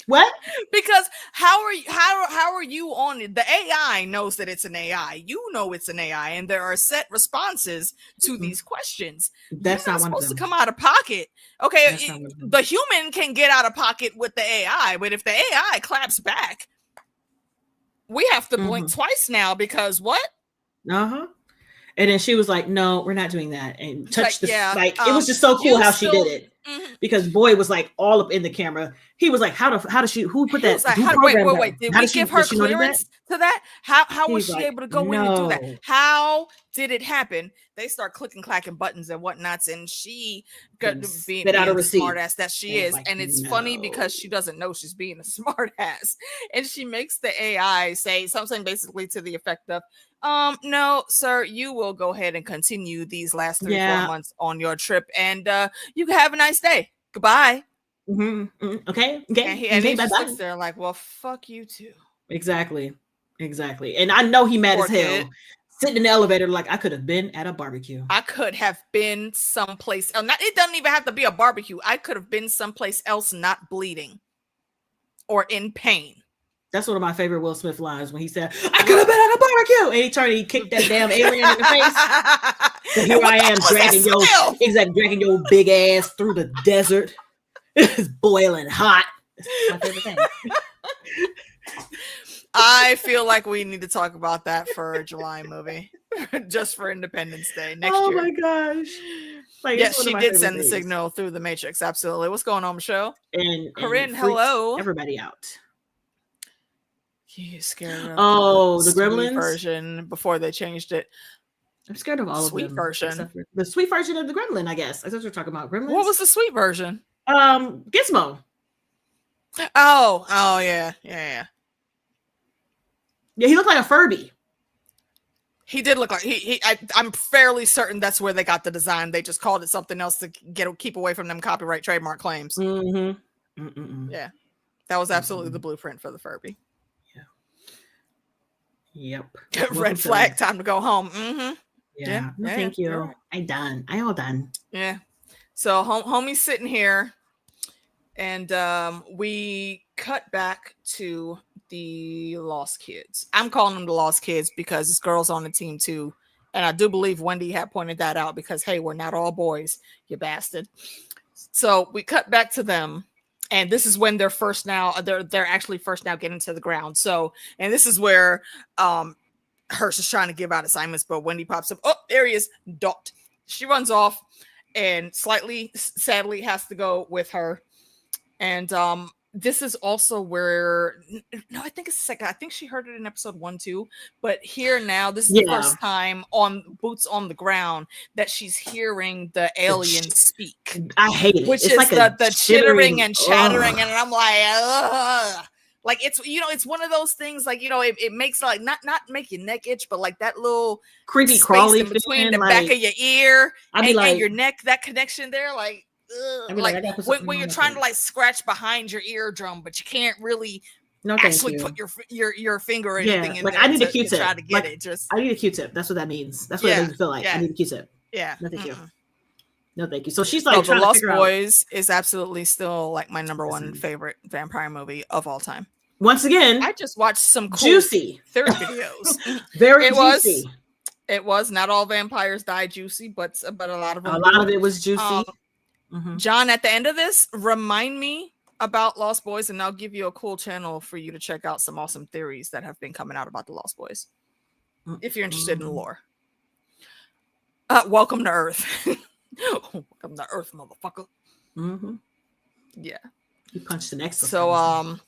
[SPEAKER 2] What?
[SPEAKER 1] Because how are you on it? The AI knows that it's an AI. You know it's an AI, and there are set responses to these questions.
[SPEAKER 2] That's
[SPEAKER 1] You're
[SPEAKER 2] not
[SPEAKER 1] supposed to come out of pocket. Okay, the human can get out of pocket with the AI, but if the AI claps back, we have to blink twice now because what?
[SPEAKER 2] And then she was like, "No, we're not doing that." And touched it was just so cool how she did it. Because boy was like all up in the camera. He was like, "How does she? Who put that?
[SPEAKER 1] Like, wait. Did we give her clearance to that? How was she able to go in and do that? How did it happen?" They start clicking, clacking buttons and whatnots, and she got being the smart ass that she is. And it's funny because she doesn't know she's being a smart ass, and she makes the AI say something basically to the effect of, "No, sir, you will go ahead and continue these last 3-4 months on your trip, and you can have a nice day. Goodbye."
[SPEAKER 2] Okay.
[SPEAKER 1] And he just sits there like, "Well, fuck you too."
[SPEAKER 2] Exactly. And I know he mad as hell. Sitting in the elevator like, I could have been at a barbecue.
[SPEAKER 1] I could have been someplace else. It doesn't even have to be a barbecue. I could have been someplace else not bleeding or in pain.
[SPEAKER 2] That's one of my favorite Will Smith lines when he said, "I could have been at a barbecue." And he turned and he kicked that damn alien in the face. So here I am dragging your big ass through the desert. It's boiling hot. It's my favorite thing.
[SPEAKER 1] I feel like we need to talk about that for a July movie, just for Independence Day next year.
[SPEAKER 2] Oh my gosh!
[SPEAKER 1] Yes, she did send the signal through the Matrix. Absolutely. What's going on, Michelle?
[SPEAKER 2] And
[SPEAKER 1] Corinne, hello.
[SPEAKER 2] Everybody out.
[SPEAKER 1] You scared
[SPEAKER 2] of the Gremlins
[SPEAKER 1] version before they changed it?
[SPEAKER 2] I'm scared of all of them.
[SPEAKER 1] Sweet version.
[SPEAKER 2] The sweet version of the Gremlin, I guess. That's what we're talking about. Gremlins.
[SPEAKER 1] What was the sweet version?
[SPEAKER 2] Gizmo.
[SPEAKER 1] Oh yeah.
[SPEAKER 2] Yeah, he looked like a Furby.
[SPEAKER 1] He did look like I'm fairly certain that's where they got the design. They just called it something else to keep away from them copyright trademark claims. Yeah, that was absolutely the blueprint for the Furby.
[SPEAKER 2] Yep.
[SPEAKER 1] Red flag. Time to go home.
[SPEAKER 2] Yeah. No, thank you. Right. I all done.
[SPEAKER 1] Yeah. So homie's sitting here, and we cut back to the Lost Kids. I'm calling them the Lost Kids because this girl's on the team too, and I do believe Wendy had pointed that out because hey, we're not all boys, you bastard. So we cut back to them, and this is when they're actually first now getting to the ground. So, and this is where Hearst is trying to give out assignments, but Wendy pops up. Oh, there he is. Dot. She runs off, and sadly has to go with her. And this is also where I think it's second. I think she heard it in episode 1 too. But here now, this is the first time on boots on the ground that she's hearing the alien speak.
[SPEAKER 2] I hate it.
[SPEAKER 1] Which
[SPEAKER 2] it's
[SPEAKER 1] is
[SPEAKER 2] like
[SPEAKER 1] the chittering and chattering, and I'm like, ugh. Like it's it's one of those things like it makes like not make your neck itch, but like that little
[SPEAKER 2] creepy crawly
[SPEAKER 1] in between the back of your ear and your neck, that connection there, like. Like when you're trying to like scratch behind your eardrum, but you can't really actually put your finger or anything in
[SPEAKER 2] like
[SPEAKER 1] there.
[SPEAKER 2] I need a Q-tip.
[SPEAKER 1] Try to get it. Just
[SPEAKER 2] I need a Q-tip. That's what that means. That's what it makes me feel like. I need a Q-tip.
[SPEAKER 1] Yeah.
[SPEAKER 2] No, thank you. No, thank you. So she's like,
[SPEAKER 1] The Lost Boys is absolutely still like my number one favorite vampire movie of all time.
[SPEAKER 2] Once again,
[SPEAKER 1] I just watched some cool
[SPEAKER 2] juicy
[SPEAKER 1] theory videos.
[SPEAKER 2] Very juicy.
[SPEAKER 1] It was not all vampires die juicy, but a lot of them.
[SPEAKER 2] A lot of it was juicy.
[SPEAKER 1] John, at the end of this, remind me about Lost Boys, and I'll give you a cool channel for you to check out some awesome theories that have been coming out about the Lost Boys. If you're interested in the lore. Welcome to Earth. Welcome to Earth, motherfucker. Yeah.
[SPEAKER 2] He punched the next one.
[SPEAKER 1] So,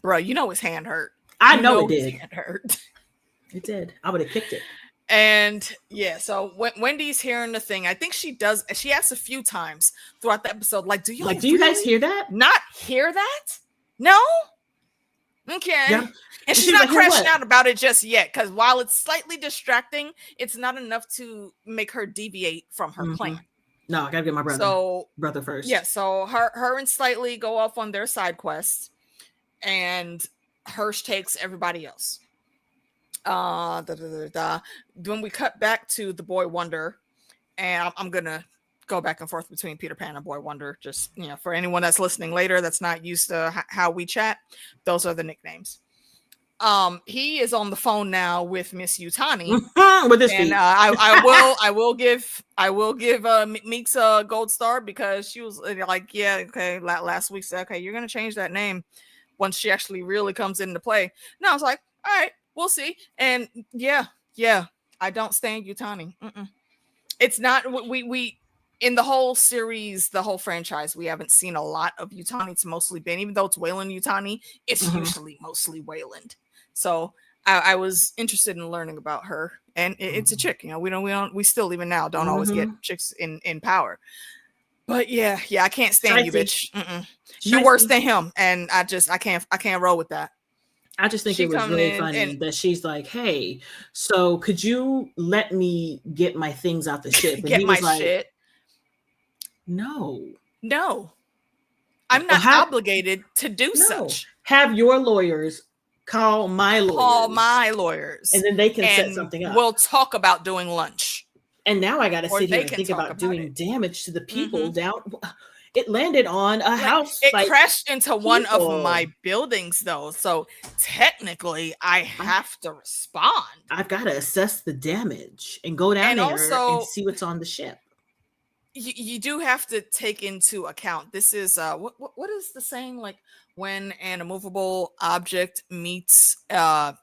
[SPEAKER 1] bro, his hand hurt.
[SPEAKER 2] I know it did.
[SPEAKER 1] His hand hurt.
[SPEAKER 2] It did. I would have kicked it.
[SPEAKER 1] And yeah, so Wendy's hearing the thing. I think she asks a few times throughout the episode, like, do you
[SPEAKER 2] guys hear that?
[SPEAKER 1] Not hear that? No? Okay.
[SPEAKER 2] Yeah.
[SPEAKER 1] And she's not crashing out about it just yet, because while it's slightly distracting, it's not enough to make her deviate from her plan.
[SPEAKER 2] No, I gotta get my brother first. Yeah,
[SPEAKER 1] so her and Slightly go off on their side quest, and Hirsch takes everybody else. When we cut back to the Boy Wonder, and I'm gonna go back and forth between Peter Pan and Boy Wonder, just for anyone that's listening later that's not used to how we chat, those are the nicknames. He is on the phone now with Miss Yutani
[SPEAKER 2] with his feet.
[SPEAKER 1] And I will give Meeks a gold star, because she was like, yeah, okay, last week said, okay, you're gonna change that name once she actually really comes into play. And I was like, all right, we'll see. And yeah, I don't stand Yutani. It's not we in the whole series, the whole franchise, we haven't seen a lot of Yutani. It's mostly been, even though it's Wayland Yutani, it's usually mostly Wayland. So I was interested in learning about her, and it's a chick. We still even now don't always get chicks in power. But yeah, I can't stand you, bitch. You're worse than him, and I can't roll with that.
[SPEAKER 2] I just think it was really funny that she's like, hey, so could you let me get my things out the ship? And
[SPEAKER 1] he was like, shit.
[SPEAKER 2] No.
[SPEAKER 1] I'm not obligated to do such.
[SPEAKER 2] Have your lawyers call my lawyers. And then they can set something up.
[SPEAKER 1] We'll talk about doing lunch.
[SPEAKER 2] And now I got to sit here and think about doing damage to the people down. It landed on a house.
[SPEAKER 1] It crashed into one of my buildings, though. So technically, I have to respond.
[SPEAKER 2] I've got to assess the damage and go down there and see what's on the ship.
[SPEAKER 1] You do have to take into account. This is what is the saying? Like, when an immovable object meets an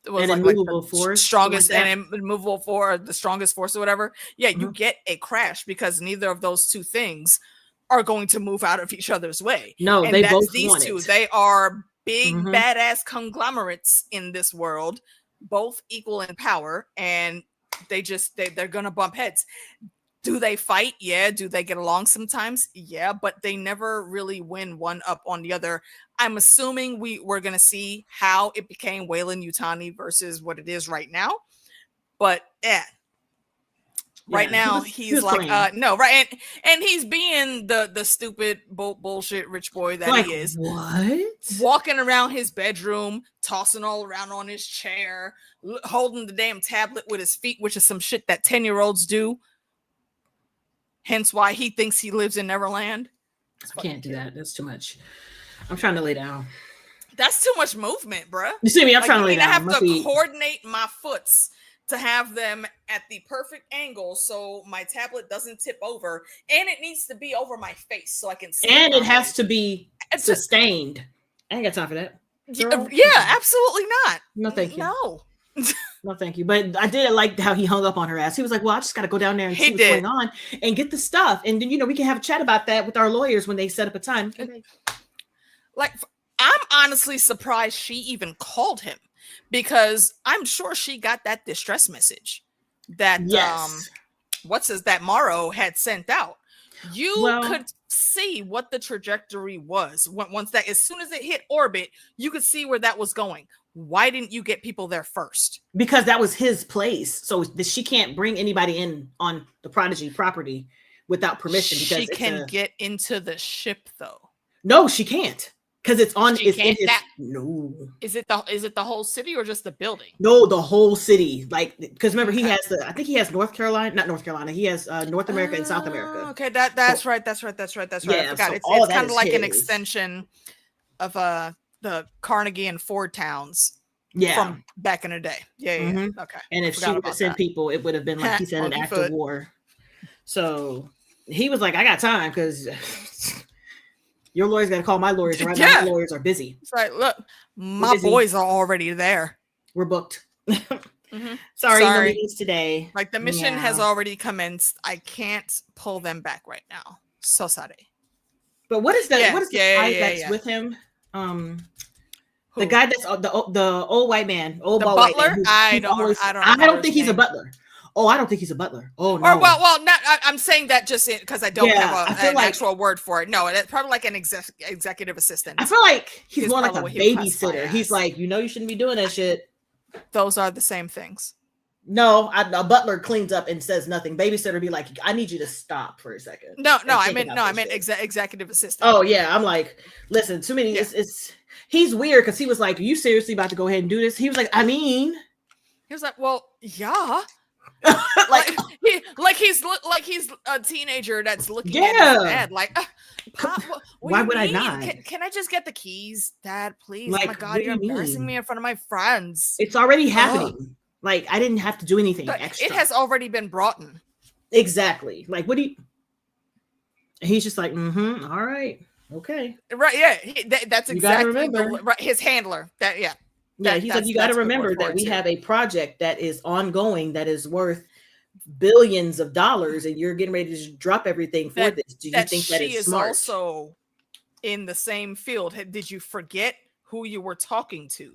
[SPEAKER 2] immovable force,
[SPEAKER 1] strongest and immovable force, the strongest force or whatever. Yeah, you get a crash because neither of those two things are going to move out of each other's way.
[SPEAKER 2] No, and they both
[SPEAKER 1] these
[SPEAKER 2] want
[SPEAKER 1] two.
[SPEAKER 2] it.
[SPEAKER 1] They are big badass conglomerates in this world, both equal in power, and they're gonna bump heads. Do they fight? Yeah. Do they get along sometimes? Yeah, but they never really win one up on the other. I'm assuming we're going to see how it became Wayland Yutani versus what it is right now. But right now he's like, no, right. And he's being the stupid bullshit rich boy that he is.
[SPEAKER 2] What?
[SPEAKER 1] Walking around his bedroom, tossing all around on his chair, holding the damn tablet with his feet, which is some shit that 10-year-olds do. Hence why he thinks he lives in Neverland.
[SPEAKER 2] I can't do that. That's too much. I'm trying to lay down.
[SPEAKER 1] That's too much movement, bruh.
[SPEAKER 2] You see me? I'm trying to lay down.
[SPEAKER 1] I have to coordinate my foots to have them at the perfect angle so my tablet doesn't tip over. And it needs to be over my face so I can see.
[SPEAKER 2] And it has to be sustained. I ain't got time for that.
[SPEAKER 1] Yeah, absolutely not.
[SPEAKER 2] No, thank you.
[SPEAKER 1] No.
[SPEAKER 2] No, thank you. But I did like how he hung up on her ass. He was like, well, I just got to go down there and see what's going on and get the stuff. And then, we can have a chat about that with our lawyers when they set up a time.
[SPEAKER 1] Like, I'm honestly surprised she even called him, because I'm sure she got that distress message that, that Morrow had sent out. You could see what the trajectory was once that, as soon as it hit orbit, you could see where that was going. Why didn't you get people there first?
[SPEAKER 2] Because that was his place. So she can't bring anybody in on the Prodigy property without permission. Because
[SPEAKER 1] she can get into the ship, though.
[SPEAKER 2] No, she can't. Because it's on.
[SPEAKER 1] No. Is it the whole city or just the building?
[SPEAKER 2] No, the whole city. Like, because remember, he has I think he has North Carolina, not North Carolina. He has North America and South America.
[SPEAKER 1] Okay, that's right. That's right. Yeah, I forgot. It's kind of like an extension of the Carnegie and Ford towns.
[SPEAKER 2] Yeah,
[SPEAKER 1] from back in the day. Yeah. Okay.
[SPEAKER 2] And if she would have sent people, it would have been like he said, an act of war. So he was like, I got time because your lawyers got to call my lawyers. Right now, my lawyers are busy.
[SPEAKER 1] That's right. Look, my boys are already there.
[SPEAKER 2] We're booked. Sorry, no meetings today.
[SPEAKER 1] Like, the mission has already commenced. I can't pull them back right now. So sorry.
[SPEAKER 2] But what is that? What is the guy that's with him? The guy that's the old white man, old
[SPEAKER 1] the
[SPEAKER 2] bald
[SPEAKER 1] butler.
[SPEAKER 2] white man.
[SPEAKER 1] I don't
[SPEAKER 2] think he's a butler. Oh, I don't think he's a butler. Oh no.
[SPEAKER 1] Or well, not. I'm saying that just because I don't have an actual word for it. No, it's probably like an executive assistant.
[SPEAKER 2] I feel like he's more like a
[SPEAKER 1] babysitter.
[SPEAKER 2] He's like, you shouldn't be doing that shit.
[SPEAKER 1] Those are the same things.
[SPEAKER 2] No, a butler cleans up and says nothing. Babysitter be like, I need you to stop for a second.
[SPEAKER 1] No, I meant executive assistant.
[SPEAKER 2] Oh yeah, I'm like, listen, too many. Yeah. He's weird because he was like, are you seriously about to go ahead and do this? He was like, he
[SPEAKER 1] was like, well, yeah. he's a teenager that's looking at his dad like, Pop,
[SPEAKER 2] why would I not?
[SPEAKER 1] Can I just get the keys, Dad, please? Like, oh my God, you're embarrassing me in front of my friends.
[SPEAKER 2] It's already happening. Like, I didn't have to do anything extra.
[SPEAKER 1] It has already been brought in.
[SPEAKER 2] Exactly. Like, what do you? He's just like, all right, okay,
[SPEAKER 1] right, yeah. That's exactly his handler.
[SPEAKER 2] He's like, you got to remember that we have a project that is ongoing that is worth billions of dollars, and you're getting ready to just drop everything for this. Do you think that it's smart?
[SPEAKER 1] She is also in the same field. Did you forget who you were talking to?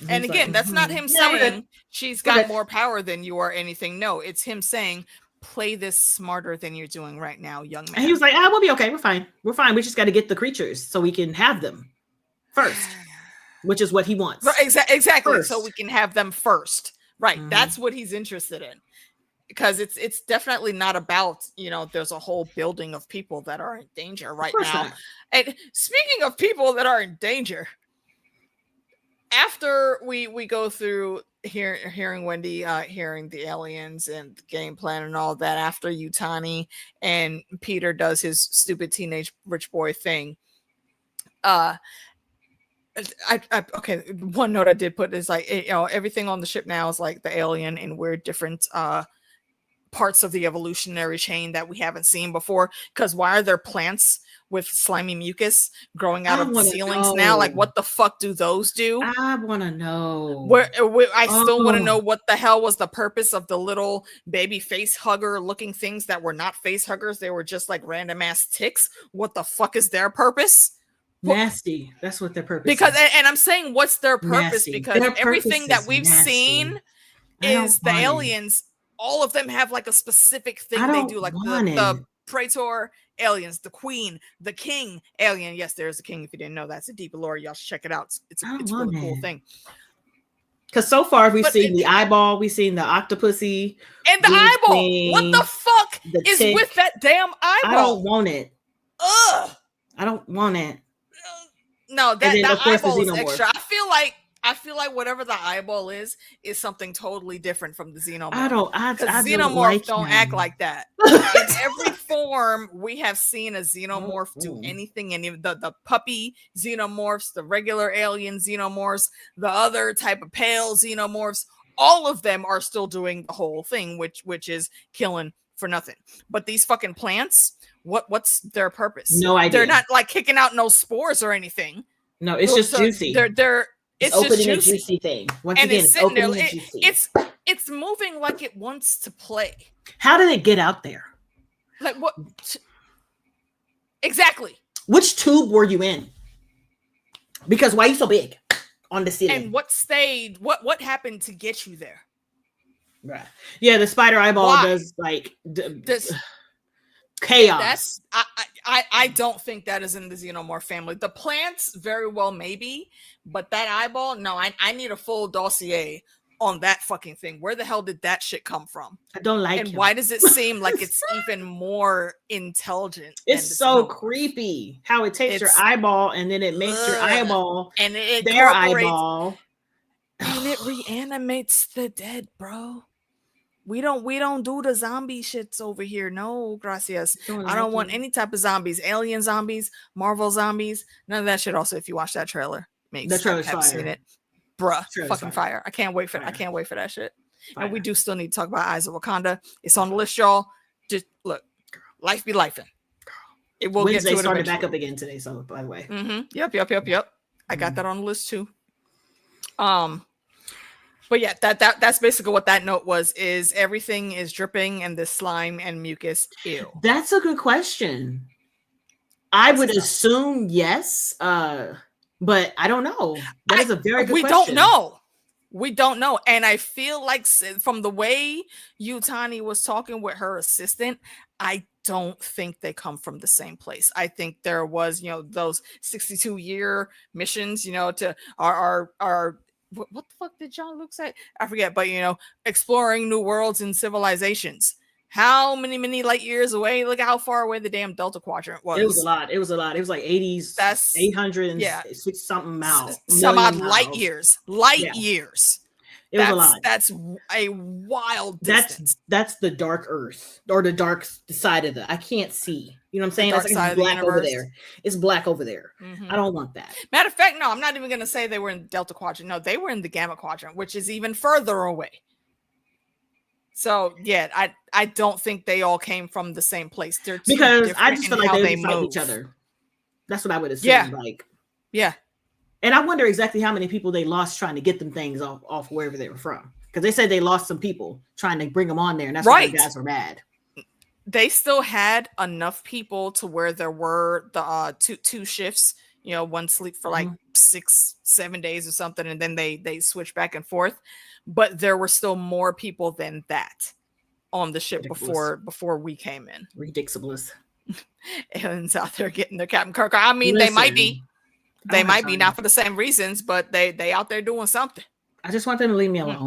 [SPEAKER 1] And again, that's not him saying she's got more power than you or anything. No, it's him saying, play this smarter than you're doing right now, young man.
[SPEAKER 2] And he was like, we'll be okay. We're fine. We just got to get the creatures so we can have them first, which is what he wants.
[SPEAKER 1] Right, exactly. First. So we can have them first. Right. That's what he's interested in. Because it's definitely not about, there's a whole building of people that are in danger right now. Not. And speaking of people that are in danger, after we go through hearing Wendy, hearing the aliens and the game plan and all that, after Yutani and Peter does his stupid teenage rich boy thing, okay, one note I did put is like, everything on the ship now is like the alien and we're different parts of the evolutionary chain that we haven't seen before. Because why are there plants with slimy mucus growing out of the ceilings now? Like, what the fuck do those do?
[SPEAKER 2] I want to know.
[SPEAKER 1] I still want to know what the hell was the purpose of the little baby face hugger looking things that were not face huggers. They were just like random ass ticks. What the fuck is their purpose?
[SPEAKER 2] Nasty. That's what their purpose
[SPEAKER 1] is. And I'm saying what's their purpose?
[SPEAKER 2] Nasty.
[SPEAKER 1] Because
[SPEAKER 2] their
[SPEAKER 1] everything that we've seen is the aliens. All of them have like a specific thing they do, like the Praetor aliens, the Queen, the King alien. Yes, there's a king. If you didn't know, that's a deep lore. Y'all should check it out. It's a really cool thing.
[SPEAKER 2] Because so far we've seen the eyeball, we've seen the octopusy,
[SPEAKER 1] and the eyeball. What the fuck is with that damn eyeball?
[SPEAKER 2] I don't want it.
[SPEAKER 1] Ugh.
[SPEAKER 2] I don't want it.
[SPEAKER 1] No, that eyeball is extra. I feel like whatever the eyeball is something totally different from the xenomorph.
[SPEAKER 2] I
[SPEAKER 1] xenomorphs don't act like that. In every form, we have seen a xenomorph do anything. And the puppy xenomorphs, the regular alien xenomorphs, the other type of pale xenomorphs, all of them are still doing the whole thing, which is killing for nothing. But these fucking plants, what's their purpose?
[SPEAKER 2] No idea.
[SPEAKER 1] They're not like kicking out no spores or anything.
[SPEAKER 2] No, it's just juicy.
[SPEAKER 1] It's
[SPEAKER 2] opening
[SPEAKER 1] just
[SPEAKER 2] a juicy thing. Once again, it's opening a juicy.
[SPEAKER 1] It's moving like it wants to play.
[SPEAKER 2] How did it get out there?
[SPEAKER 1] Like what? Exactly.
[SPEAKER 2] Which tube were you in? Because why are you so big on the ceiling?
[SPEAKER 1] And what stayed? What happened to get you there?
[SPEAKER 2] Right. Yeah, the spider eyeball does like chaos.
[SPEAKER 1] I don't think that is in the xenomorph family. The plants very well maybe, but that eyeball, no. I need a full dossier on that fucking thing. Where the hell did that shit come from?
[SPEAKER 2] I don't like it.
[SPEAKER 1] And why does it seem like it's even more intelligent?
[SPEAKER 2] It's so creepy how it takes your eyeball and then it makes your eyeball
[SPEAKER 1] and it
[SPEAKER 2] their eyeball.
[SPEAKER 1] And it reanimates the dead, bro. We don't do the zombie shits over here. No, gracias. I don't want any type of zombies. Alien zombies, Marvel zombies, none of that shit. Also, if you watch that trailer, Meeks,
[SPEAKER 2] the trailer's fire.
[SPEAKER 1] Seen it. Bruh, fucking fire. I can't wait for that shit. Fire. And we do still need to talk about Eyes of Wakanda. It's on the list, y'all. Just look, life be lifing. It will
[SPEAKER 2] Wednesday
[SPEAKER 1] get to it
[SPEAKER 2] started
[SPEAKER 1] eventually.
[SPEAKER 2] back up again today, so by the way.
[SPEAKER 1] Yep. I got that on the list too. But yeah, that's basically what that note was, is everything is dripping and the slime and mucus. Ew.
[SPEAKER 2] That's a good question. I would assume yes. But I don't know. That is a very good
[SPEAKER 1] we
[SPEAKER 2] question.
[SPEAKER 1] don't know. We don't know. And I feel like from the way Yutani was talking with her assistant, I don't think they come from the same place. I think there was, those 62-year missions, to our what the fuck did John Luke say? I forget, but exploring new worlds and civilizations. How many light years away? Look how far away the damn Delta Quadrant was.
[SPEAKER 2] It was a lot. It was like 80s. That's 800 something miles.
[SPEAKER 1] Some odd light years. Years.
[SPEAKER 2] It was a lot.
[SPEAKER 1] That's a wild distance.
[SPEAKER 2] That's the dark Earth, or the dark side of the. I can't see. You know what I'm saying? It's like black over there. It's black over there. I don't want that.
[SPEAKER 1] Matter of fact, no, I'm not even going to say they were in the Delta Quadrant. No, they were in the Gamma Quadrant, which is even further away. So yeah, I don't think they all came from the same place. They're
[SPEAKER 2] because I just feel like they fight each other. That's what I would assume.
[SPEAKER 1] Yeah.
[SPEAKER 2] And I wonder exactly how many people they lost trying to get them things off wherever they were from. Because they said they lost some people trying to bring them on there, and that's why the guys were mad.
[SPEAKER 1] They still had enough people to where there were the two shifts. One sleep for like 6-7 days or something, and then they switch back and forth. But there were still more people than that on the ship before we came in.
[SPEAKER 2] Ridiculous.
[SPEAKER 1] Aliens out there getting their Captain Kirk. I mean, they might be. They might be, not for the same reasons, but they out there doing something.
[SPEAKER 2] I just want them to leave me alone.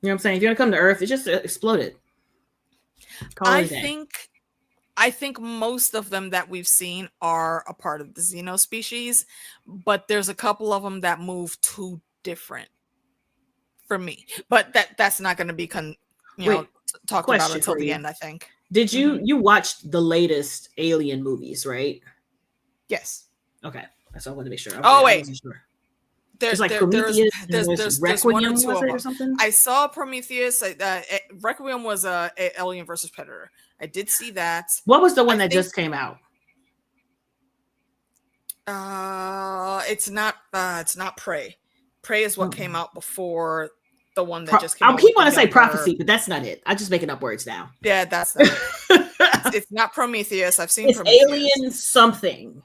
[SPEAKER 2] You know what I'm saying? If you're gonna come to Earth, it just exploded.
[SPEAKER 1] I think most of them that we've seen are a part of the Xeno species, but there's a couple of them that move too different for me. But that's not going to be talked about until the end, I think.
[SPEAKER 2] Did you watched the latest Alien movies, right?
[SPEAKER 1] Yes.
[SPEAKER 2] Okay. That's all I wanted to make sure.
[SPEAKER 1] Wait.
[SPEAKER 2] Sure.
[SPEAKER 1] There's
[SPEAKER 2] Requiem, was it, or something?
[SPEAKER 1] I saw Prometheus. Requiem was Alien versus Predator. I did see that.
[SPEAKER 2] What was the one that just came out?
[SPEAKER 1] It's not Prey. Prey is what came out before the one that just came out.
[SPEAKER 2] I keep wanting to say Prophecy, but that's not it. I'm just making up words now.
[SPEAKER 1] Yeah, that's not it. It's not Prometheus. I've seen Prometheus.
[SPEAKER 2] Alien something.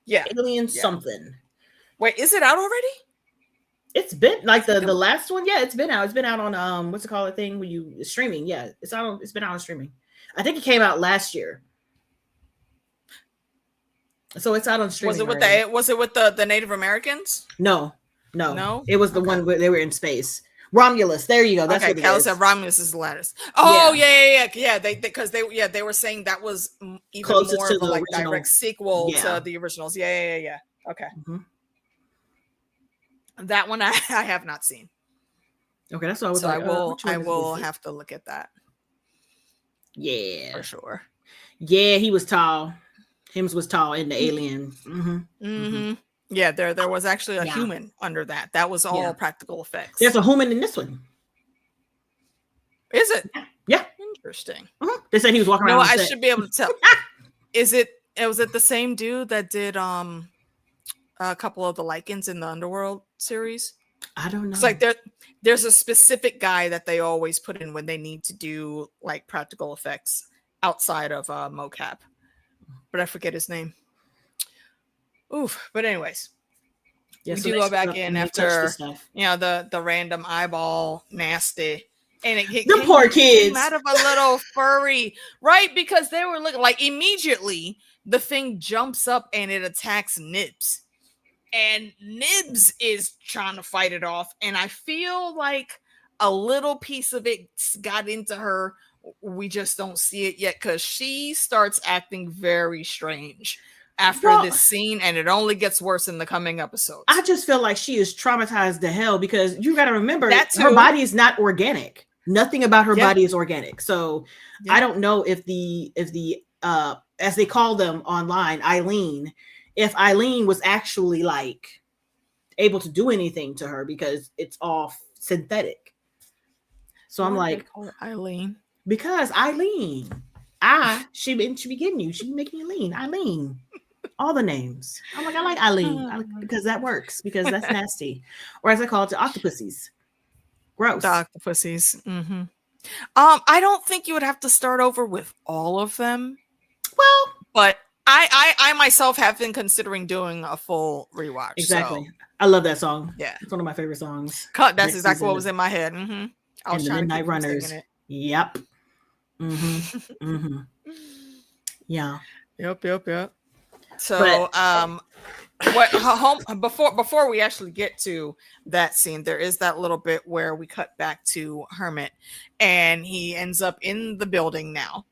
[SPEAKER 1] Yeah.
[SPEAKER 2] Alien something. Wait,
[SPEAKER 1] is it out already?
[SPEAKER 2] It's been like the last one. Yeah, it's been out. It's been out on what's it called, the thing when you streaming. Yeah, it's been out on streaming. I think it came out last year. So it's out on streaming.
[SPEAKER 1] Was it with the Native Americans?
[SPEAKER 2] No. It was the one where they were in space. Romulus. There you go. That's what it is.
[SPEAKER 1] Said Romulus is the lattice. Oh yeah. They were saying that was even closest more of a direct sequel to the originals. Yeah. Okay. That one I have not seen.
[SPEAKER 2] Okay, that's what I was.
[SPEAKER 1] So I will have to look at that.
[SPEAKER 2] Yeah,
[SPEAKER 1] for sure.
[SPEAKER 2] Yeah, he was tall. Hims was tall in the Alien.
[SPEAKER 1] Yeah, there was actually a human under that. That was all practical effects.
[SPEAKER 2] There's a human in this one.
[SPEAKER 1] Is it?
[SPEAKER 2] Yeah.
[SPEAKER 1] Interesting.
[SPEAKER 2] They said he was walking around.
[SPEAKER 1] No, I should be able to tell. Was it the same dude that did a couple of the Lycans in the Underworld series?
[SPEAKER 2] I don't know.
[SPEAKER 1] It's like there's a specific guy that they always put in when they need to do like practical effects outside of mocap, but I forget his name. Oof. But anyways, we do go back in after the random eyeball nasty, and the
[SPEAKER 2] poor kids
[SPEAKER 1] out of a little furry, right? Because they were looking like immediately the thing jumps up and it attacks Nibs. And Nibs is trying to fight it off. And I feel like a little piece of it got into her. We just don't see it yet because she starts acting very strange after this scene. And it only gets worse in the coming episodes.
[SPEAKER 2] I just feel like she is traumatized to hell because you got to remember her body is not organic. Nothing about her body is organic. So I don't know if the as they call them online, Eileen, if Eileen was actually like able to do anything to her because it's all synthetic. So I'm like,
[SPEAKER 1] Eileen,
[SPEAKER 2] because Eileen, she be getting you. She be making you lean. Eileen, all the names. I'm like, I like Eileen because that works because that's nasty. Or as I call it, the octopussies. Gross.
[SPEAKER 1] The octopussies. I don't think you would have to start over with all of them.
[SPEAKER 2] Well,
[SPEAKER 1] but I myself have been considering doing a full rewatch.
[SPEAKER 2] Exactly.
[SPEAKER 1] So.
[SPEAKER 2] I love that song.
[SPEAKER 1] Yeah.
[SPEAKER 2] It's one of my favorite songs.
[SPEAKER 1] That's exactly what was in my head. Mm-hmm. I was
[SPEAKER 2] and the
[SPEAKER 1] trying to
[SPEAKER 2] Midnight
[SPEAKER 1] keep from
[SPEAKER 2] Runners.
[SPEAKER 1] singing it.
[SPEAKER 2] Yep. Mm-hmm. Mm-hmm. Yeah.
[SPEAKER 1] Yep. So, before we actually get to that scene, there is that little bit where we cut back to Hermit, and he ends up in the building now,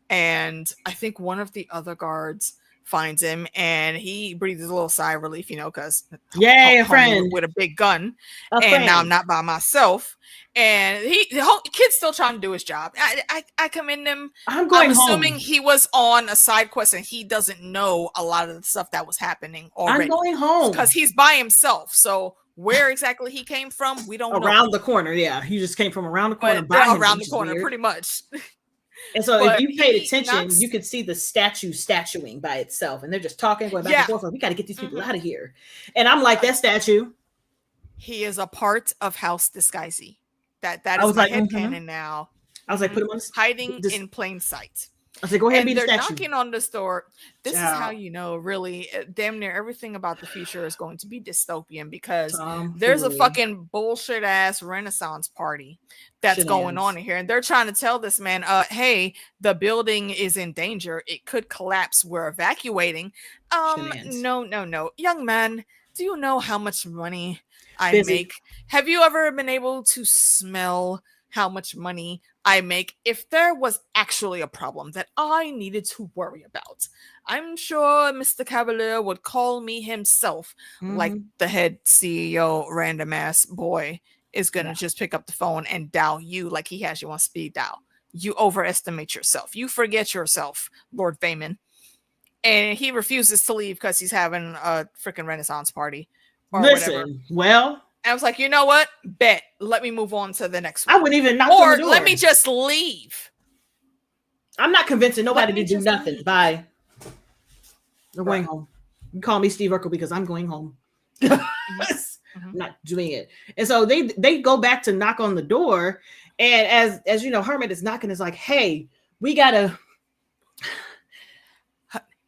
[SPEAKER 1] and I think one of the other guards finds him, and he breathes a little sigh of relief, because
[SPEAKER 2] yay, a friend
[SPEAKER 1] with a big gun, now I'm not by myself. And the kid's still trying to do his job. I commend him.
[SPEAKER 2] I'm assuming
[SPEAKER 1] home. He was on a side quest and he doesn't know a lot of the stuff that was happening already.
[SPEAKER 2] I'm going home
[SPEAKER 1] because he's by himself. So where exactly he came from, we don't know.
[SPEAKER 2] Around the corner, yeah. He just came from around the corner.
[SPEAKER 1] Around the corner, pretty much.
[SPEAKER 2] And so if you paid attention, you could see the statuing by itself. And they're just talking, going back and forth. Like, we got to get these people out of here. And I'm like, that statue.
[SPEAKER 1] He is a part of House Disguisey. That is my headcanon now.
[SPEAKER 2] I was like, put him on
[SPEAKER 1] hiding in plain sight.
[SPEAKER 2] I was like, go ahead and be the statue.
[SPEAKER 1] They're knocking on this door. This is how you know, really, damn near everything about the future is going to be dystopian because there's a fucking bullshit ass Renaissance party that's going on in here. And they're trying to tell this man, hey, the building is in danger. It could collapse. We're evacuating. No. Young man, do you know how much money I make? Have you ever been able to smell how much money I make? If there was actually a problem that I needed to worry about, I'm sure Mr. Cavalier would call me himself. Like the head CEO, random ass boy, is gonna just pick up the phone and dial you like he has you on speed dial. You overestimate yourself. You forget yourself, Lord Vayman. And he refuses to leave because he's having a freaking Renaissance party.
[SPEAKER 2] Well,
[SPEAKER 1] I was like, you know what? Bet. Let me move on to the next one.
[SPEAKER 2] I wouldn't even knock on the door.
[SPEAKER 1] Let me just leave.
[SPEAKER 2] I'm not convincing nobody to do nothing. Bye. I'm going home. You call me Steve Urkel because I'm going home. I'm not doing it. And so they go back to knock on the door. And as you know, Hermit is knocking. Is like, hey, we gotta.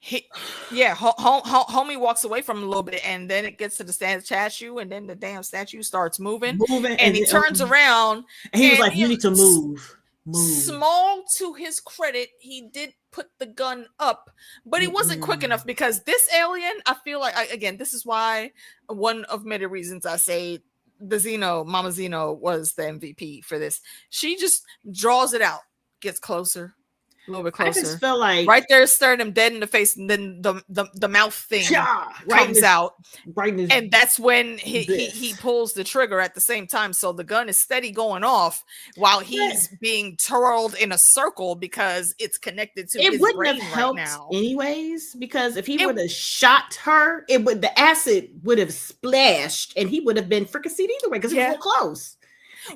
[SPEAKER 2] Homie walks away from him a little bit, and then it gets to the statue, and then the damn statue starts moving and he turns around. And he was like, "You need to move."
[SPEAKER 1] Small to his credit, he did put the gun up, but he wasn't quick enough because this alien, I feel like, again, this is why one of many reasons I say the Mama Xeno was the MVP for this. She just draws it out, gets closer. A little bit closer.
[SPEAKER 2] I just felt like
[SPEAKER 1] right there, staring him dead in the face, and then the mouth thing comes out, and that's when he pulls the trigger at the same time. So the gun is steady going off while he's being twirled in a circle because it's connected to his brain right now.
[SPEAKER 2] Anyways, because if he would have shot her, the acid would have splashed, and he would have been fricasseed either way because he was so close.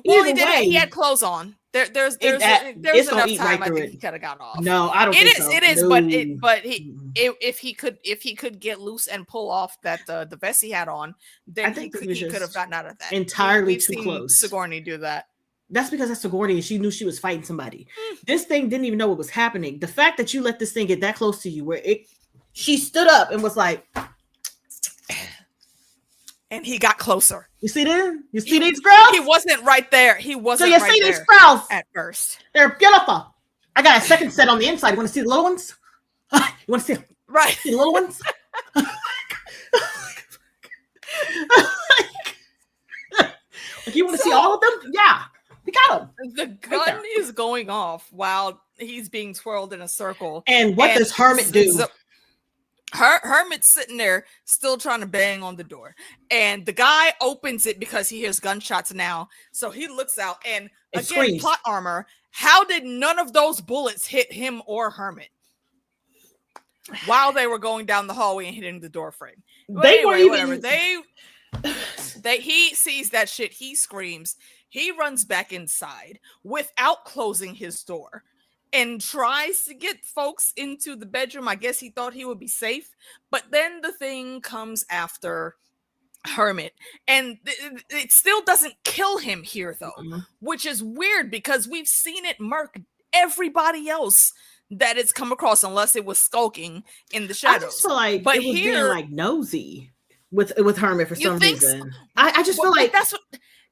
[SPEAKER 1] Well, he had clothes on. There's enough time I think he could have gotten off.
[SPEAKER 2] No, I don't think so.
[SPEAKER 1] It is, but if he could get loose and pull off the vest he had on, then I think he could have gotten out of that.
[SPEAKER 2] Entirely too close.
[SPEAKER 1] Sigourney do that.
[SPEAKER 2] That's because that's Sigourney and she knew she was fighting somebody. This thing didn't even know what was happening. The fact that you let this thing get that close to you where she stood up and was like,
[SPEAKER 1] and he got closer.
[SPEAKER 2] You see them? You see these girls?
[SPEAKER 1] He wasn't right there. He wasn't.
[SPEAKER 2] So you see these girls
[SPEAKER 1] at first?
[SPEAKER 2] They're beautiful. I got a second set on the inside. You want to see the little ones? You want to see them?
[SPEAKER 1] Right?
[SPEAKER 2] See the little ones? You want to see all of them? Yeah, we got them.
[SPEAKER 1] The gun is going off while he's being twirled in a circle.
[SPEAKER 2] And what does Hermit do?
[SPEAKER 1] Hermit's sitting there still trying to bang on the door, and the guy opens it because he hears gunshots now. So he looks out and again,
[SPEAKER 2] screams.
[SPEAKER 1] Plot armor. How did none of those bullets hit him or Hermit while they were going down the hallway and hitting the door frame? He sees that shit. He screams. He runs back inside without closing his door and tries to get folks into the bedroom. I guess he thought he would be safe, but then the thing comes after Hermit, and it still doesn't kill him here though, which is weird because we've seen it mark everybody else that it's come across unless it was skulking in the
[SPEAKER 2] I
[SPEAKER 1] shadows.
[SPEAKER 2] just feel like
[SPEAKER 1] But
[SPEAKER 2] it was being
[SPEAKER 1] here,
[SPEAKER 2] like nosy with Hermit for
[SPEAKER 1] you
[SPEAKER 2] some
[SPEAKER 1] think
[SPEAKER 2] reason. I just feel
[SPEAKER 1] but
[SPEAKER 2] like
[SPEAKER 1] that's what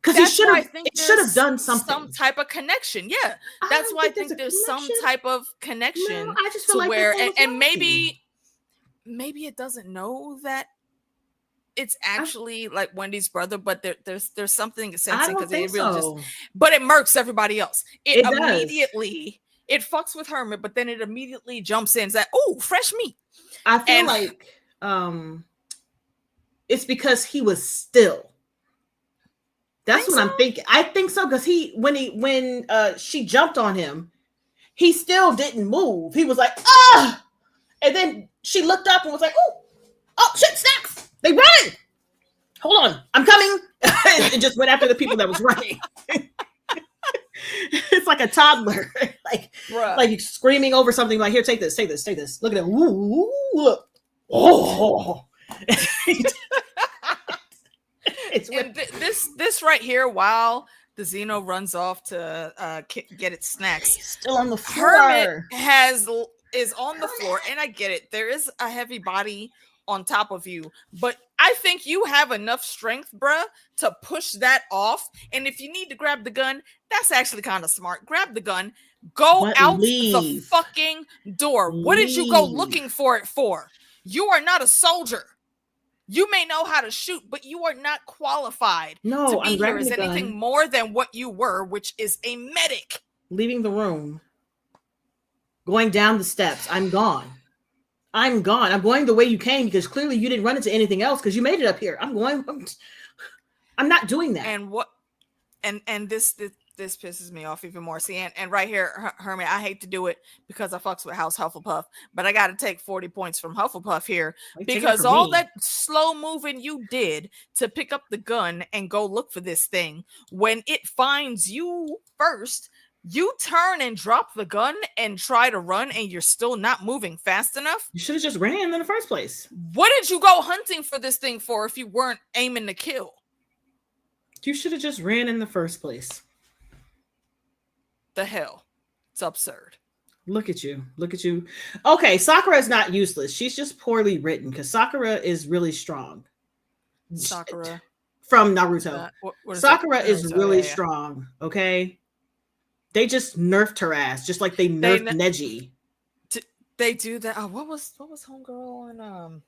[SPEAKER 2] because he should
[SPEAKER 1] why I
[SPEAKER 2] have
[SPEAKER 1] think
[SPEAKER 2] it should have
[SPEAKER 1] there's
[SPEAKER 2] done something.
[SPEAKER 1] some type of connection. Yeah,
[SPEAKER 2] I
[SPEAKER 1] that's
[SPEAKER 2] don't
[SPEAKER 1] why I
[SPEAKER 2] think
[SPEAKER 1] think
[SPEAKER 2] there's a
[SPEAKER 1] there's some
[SPEAKER 2] connection.
[SPEAKER 1] type of
[SPEAKER 2] No,
[SPEAKER 1] connection
[SPEAKER 2] I just feel
[SPEAKER 1] to
[SPEAKER 2] like
[SPEAKER 1] where,
[SPEAKER 2] that was
[SPEAKER 1] and maybe it doesn't know that it's actually like Wendy's brother, but there's something
[SPEAKER 2] I
[SPEAKER 1] sensing
[SPEAKER 2] don't
[SPEAKER 1] because it
[SPEAKER 2] think
[SPEAKER 1] really just,
[SPEAKER 2] so.
[SPEAKER 1] but it murks everybody else. It
[SPEAKER 2] It does.
[SPEAKER 1] immediately it fucks with Hermit, but then it immediately jumps in. It's like, oh, fresh meat.
[SPEAKER 2] I feel
[SPEAKER 1] And
[SPEAKER 2] like it's because he was still. That's
[SPEAKER 1] think
[SPEAKER 2] what
[SPEAKER 1] so?
[SPEAKER 2] I'm thinking. I think so because when she jumped on him, he still didn't move. He was like, ah, and then she looked up and was like, oh shit, snacks! They running! Hold on, I'm coming! And just went after the people that was running. It's like a toddler, like screaming over something. Like, here, take this. Look at him. Ooh, look. Oh.
[SPEAKER 1] This right here, while the Xeno runs off to get its snacks,
[SPEAKER 2] he's still on the floor.
[SPEAKER 1] Hermit is on the floor, and I get it. There is a heavy body on top of you, but I think you have enough strength, bruh, to push that off. And if you need to grab the gun, that's actually kind of smart. Grab the gun, go out the fucking door. What did you go looking for it for? You are not a soldier. You may know how to shoot, but you are not qualified to be here as anything more than what you were, which is a medic.
[SPEAKER 2] Leaving the room, going down the steps. I'm gone. I'm going the way you came because clearly you didn't run into anything else because you made it up here. I'm not doing that.
[SPEAKER 1] And this pisses me off even more. See, and right here, Hermit, I hate to do it because I fucks with House Hufflepuff, but I got to take 40 points from Hufflepuff here because all that slow moving you did to pick up the gun and go look for this thing, when it finds you first, you turn and drop the gun and try to run, and you're still not moving fast enough.
[SPEAKER 2] You should have just ran in the first place.
[SPEAKER 1] What did you go hunting for this thing for if you weren't aiming to kill?
[SPEAKER 2] You should have just ran in the first place.
[SPEAKER 1] The hell? It's absurd.
[SPEAKER 2] Look at you. Okay, Sakura is not useless. She's just poorly written because Sakura is really strong.
[SPEAKER 1] Sakura
[SPEAKER 2] from Naruto. Sakura is really strong. Okay. They just nerfed her ass, just like they nerfed Neji.
[SPEAKER 1] They do that. What was homegirl in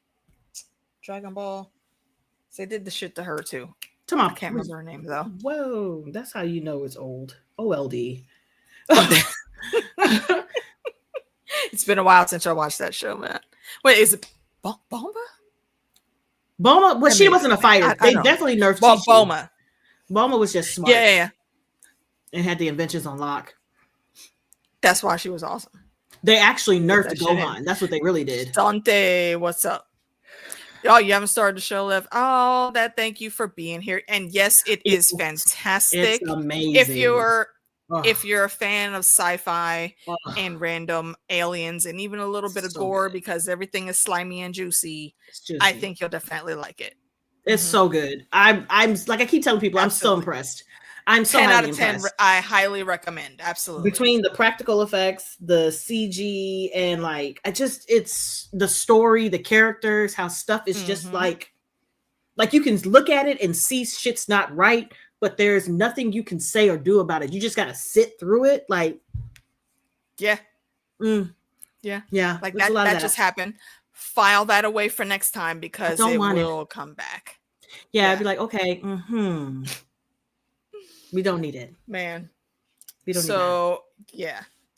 [SPEAKER 1] Dragon Ball? They did the shit to her too. I can't remember her name though.
[SPEAKER 2] Whoa, that's how you know it's old. OLD.
[SPEAKER 1] It's been a while since I watched that show, man. Wait, is it Bulma?
[SPEAKER 2] Bulma, well, she wasn't a fighter. They definitely nerfed
[SPEAKER 1] Bulma.
[SPEAKER 2] Bulma was just smart.
[SPEAKER 1] Yeah.
[SPEAKER 2] And had the inventions on lock.
[SPEAKER 1] That's why she was awesome.
[SPEAKER 2] They actually nerfed Gohan. That's what they really did.
[SPEAKER 1] Dante, what's up? Oh, you haven't started the show, Lev. Oh, thank you for being here. And yes, it is fantastic.
[SPEAKER 2] It's amazing.
[SPEAKER 1] If you're a fan of sci-fi and random aliens and even a little bit of gore because everything is slimy and juicy, I think you'll definitely like it.
[SPEAKER 2] It's so good. I'm like I keep telling people, I'm so impressed. I'm so
[SPEAKER 1] 10 out of
[SPEAKER 2] impressed.
[SPEAKER 1] 10. I highly recommend. Absolutely.
[SPEAKER 2] Between the practical effects, the CG, and it's the story, the characters, how stuff is just like you can look at it and see shit's not right, but there's nothing you can say or do about it. You just gotta sit through it.
[SPEAKER 1] Yeah. Like that just happened. File that away for next time because it will come back.
[SPEAKER 2] Yeah, I'd be like, okay, we don't need it,
[SPEAKER 1] man.
[SPEAKER 2] We don't need
[SPEAKER 1] that.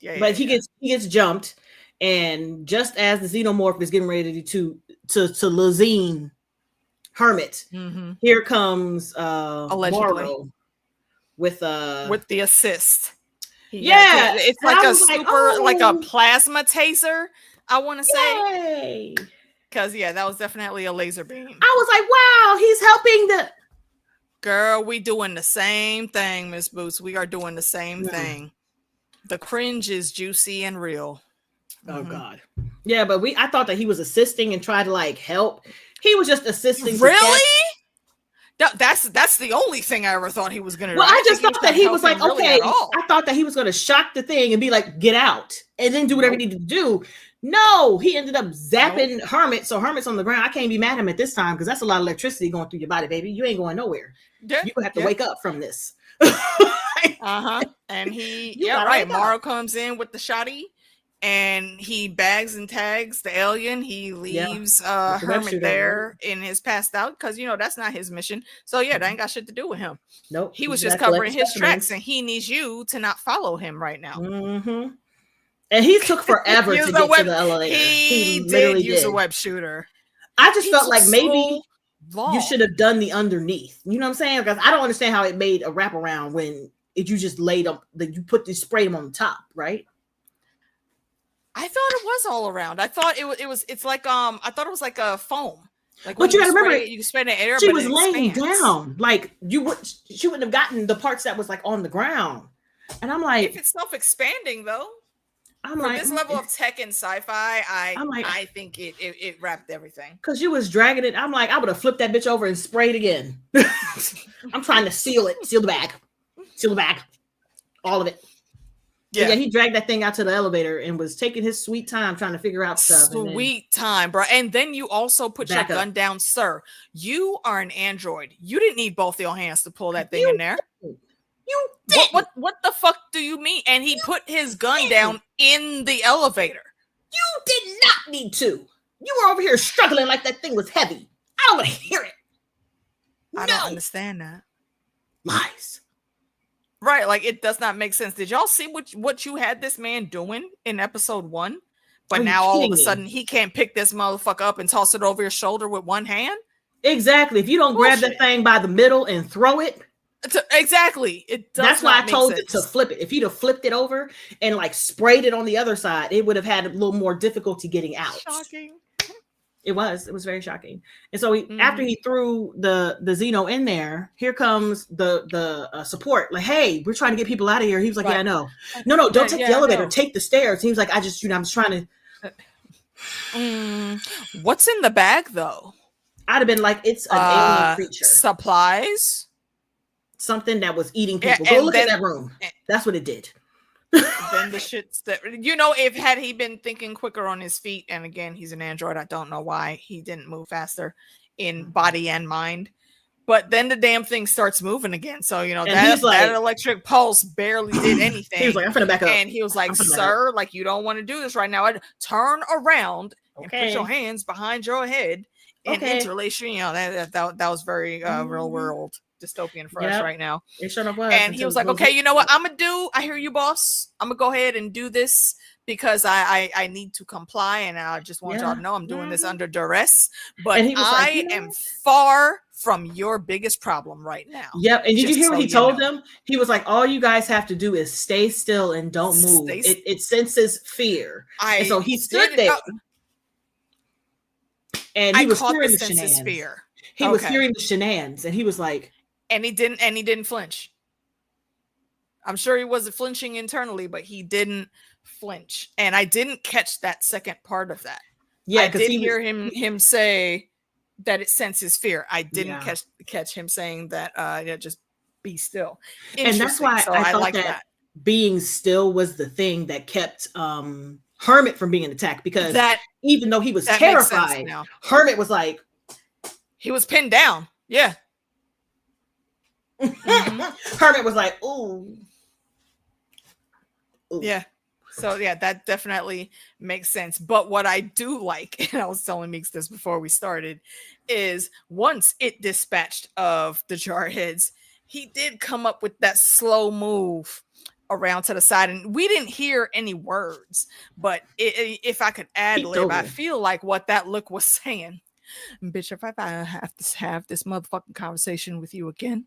[SPEAKER 1] Yeah.
[SPEAKER 2] But he gets jumped, and just as the xenomorph is getting ready to Lazine Hermit, here comes Moro with
[SPEAKER 1] the assist.
[SPEAKER 2] It's
[SPEAKER 1] like a super like a plasma taser. I want to say, because that was definitely a laser beam.
[SPEAKER 2] I was like, wow, he's helping the.
[SPEAKER 1] Girl, we doing the same thing, Miss Boots. We are doing the same thing. The cringe is juicy and real.
[SPEAKER 2] Oh God. Yeah, but I thought that he was assisting and tried to help. He was just assisting.
[SPEAKER 1] Really? That's the only thing I ever thought he was gonna do.
[SPEAKER 2] Well, I just thought that he was like,
[SPEAKER 1] really
[SPEAKER 2] okay, I thought that he was gonna shock the thing and be like, get out, and then do whatever he needed to do. No, he ended up zapping Hermit. So Hermit's on the ground. I can't be mad at him at this time because that's a lot of electricity going through your body, baby. You ain't going nowhere.
[SPEAKER 1] Yeah,
[SPEAKER 2] you have to wake up from this.
[SPEAKER 1] And he, Maro comes in with the shotty. And he bags and tags the alien. He leaves Hermit there in his passed out because that's not his mission. So that ain't got shit to do with him.
[SPEAKER 2] Nope.
[SPEAKER 1] He was just covering his tracks, and he needs you to not follow him right now.
[SPEAKER 2] Mm-hmm. And he took forever to get to the elevator.
[SPEAKER 1] He did use a web shooter.
[SPEAKER 2] I just felt like maybe you should have done the underneath. You know what I'm saying? Because I don't understand how it made a wraparound when you just laid up that you sprayed them on the top, right?
[SPEAKER 1] I thought it was all around. I thought it's like I thought it was like a foam. Like,
[SPEAKER 2] but you gotta remember,
[SPEAKER 1] you spray in the air.
[SPEAKER 2] She was laying down. Like she wouldn't have gotten the parts that was like on the ground. And I'm like,
[SPEAKER 1] if it's self-expanding though. For this level of tech and sci-fi, I think it wrapped everything. Because
[SPEAKER 2] you was dragging it. I'm like, I would have flipped that bitch over and sprayed again. I'm trying to seal the bag, all of it. Yeah, he dragged that thing out to the elevator and was taking his sweet time trying to figure out stuff.
[SPEAKER 1] Sweet time, bro. And then you also put your gun down, sir. You are an android. You didn't need both your hands to pull that thing in there.
[SPEAKER 2] You did.
[SPEAKER 1] What the fuck do you mean? And he put his gun down in the elevator.
[SPEAKER 2] You did not need to. You were over here struggling like that thing was heavy. I don't want to hear it.
[SPEAKER 1] I don't understand that.
[SPEAKER 2] Lies.
[SPEAKER 1] Right, like it does not make sense. Did y'all see what you had this man doing in episode 1? But now all of a sudden he can't pick this motherfucker up and toss it over your shoulder with one hand?
[SPEAKER 2] Exactly. If you don't grab that thing by the middle and throw it.
[SPEAKER 1] Exactly.
[SPEAKER 2] That's why I told it to flip it. If you'd have flipped it over and like sprayed it on the other side, it would have had a little more difficulty getting out.
[SPEAKER 1] Shocking.
[SPEAKER 2] It was very shocking. And so after he threw the Xeno in there, here comes the support. Like, hey, we're trying to get people out of here. He was like, yeah, I know. No, don't take the elevator. Take the stairs. He was like, I was trying
[SPEAKER 1] to. What's in the bag though?
[SPEAKER 2] I'd have been like, it's an alien creature.
[SPEAKER 1] Supplies.
[SPEAKER 2] Something that was eating people. Go look at that room. That's what it did.
[SPEAKER 1] Then the shit's that if had he been thinking quicker on his feet, and again he's an android, I don't know why he didn't move faster in body and mind, but then the damn thing starts moving again. So that electric pulse barely did anything.
[SPEAKER 2] He was like, I'm finna back up,
[SPEAKER 1] and he was like, sir, like you don't want to do this right now. Turn around and put your hands behind your head and interlace. That was very real world dystopian for us right now.
[SPEAKER 2] It sure was.
[SPEAKER 1] And he was like, okay, you know what I'm gonna do? I hear you, boss. I'm gonna go ahead and do this because I need to comply, and I just want y'all to know I'm doing this under duress. But I am far from your biggest problem right now.
[SPEAKER 2] Yep. And did you hear what he told them? He was like, all you guys have to do is stay still and don't move. It senses fear. And so he stood there. And he was hearing the shenanigans. He was hearing the shenanigans, and he was like,
[SPEAKER 1] and he didn't flinch. I'm sure he wasn't flinching internally, but he didn't flinch. And I didn't catch that second part of that. Yeah, I did hear him say that it senses fear. I didn't catch him saying that just be still.
[SPEAKER 2] And that's why I thought that being still was the thing that kept Hermit from being attacked, because even though he was terrified, Hermit was like,
[SPEAKER 1] he was pinned down. Yeah.
[SPEAKER 2] Hermit was like, ooh.
[SPEAKER 1] Yeah. So that definitely makes sense. But what I do like, and I was telling Meeks this before we started, is once it dispatched of the Jarheads, he did come up with that slow move around to the side, and we didn't hear any words. But if I could ad-lib, I feel like what that look was saying, bitch, if I have to have this motherfucking conversation with you again,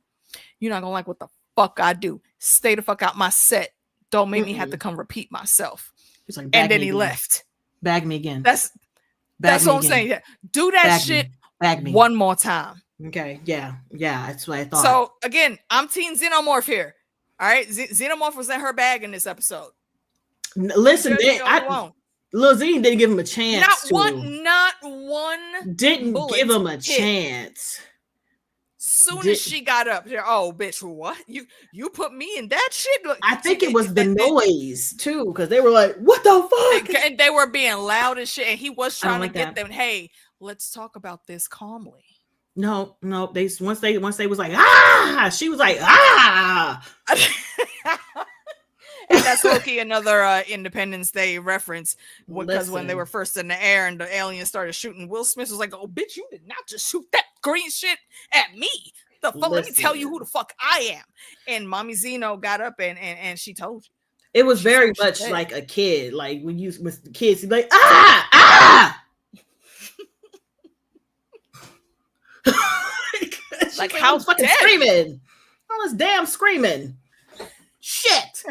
[SPEAKER 1] you're not gonna like what the fuck I do. Stay the fuck out my set. Don't make me have to come repeat myself. He's like, and then he left.
[SPEAKER 2] Bag me again.
[SPEAKER 1] That's what I'm saying. Yeah. Do that shit one more time.
[SPEAKER 2] Okay. Yeah. That's what I thought.
[SPEAKER 1] So again, I'm Team Xenomorph here. All right. Xenomorph was in her bag in this episode.
[SPEAKER 2] Listen, Lil Z didn't give him a chance.
[SPEAKER 1] Not one
[SPEAKER 2] didn't give him a chance.
[SPEAKER 1] soon as she got up there, oh bitch, what? You put me in that shit? Look,
[SPEAKER 2] I think it was the noise too, because they were like, what the fuck?
[SPEAKER 1] And they were being loud as shit, and he was trying to get
[SPEAKER 2] that.
[SPEAKER 1] them, hey, let's talk about this calmly.
[SPEAKER 2] No, they once they was like, ah, she was like, ah.
[SPEAKER 1] And that's low-key another Independence Day reference, because when they were first in the air and the aliens started shooting, Will Smith was like, oh bitch, you did not just shoot that green shit at me. The fuck, let me tell you who the fuck I am. And Mommy Zeno got up and she told you.
[SPEAKER 2] It was very much like a kid, like when you with the kids, you'd be like, ah.
[SPEAKER 1] Like how
[SPEAKER 2] fucking screaming, all this damn screaming. Shit.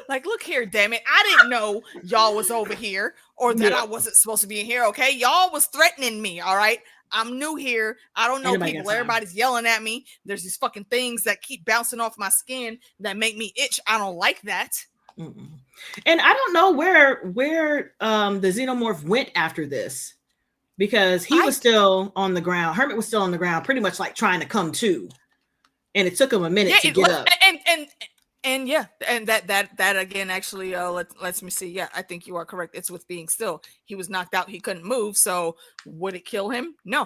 [SPEAKER 1] Like, look here, damn it. I didn't know y'all was over here or that I wasn't supposed to be in here. Okay. Y'all was threatening me. All right. I'm new here. I don't know people. Everybody's yelling at me. There's these fucking things that keep bouncing off my skin that make me itch. I don't like that.
[SPEAKER 2] Mm-mm. And I don't know where the Xenomorph went after this, because he was still on the ground. Hermit was still on the ground, pretty much like trying to come to. And it took him a minute to get up.
[SPEAKER 1] And yeah, and that again actually lets me see. Yeah, I think you are correct. It's with being still. He was knocked out. He couldn't move. So would it kill him? No.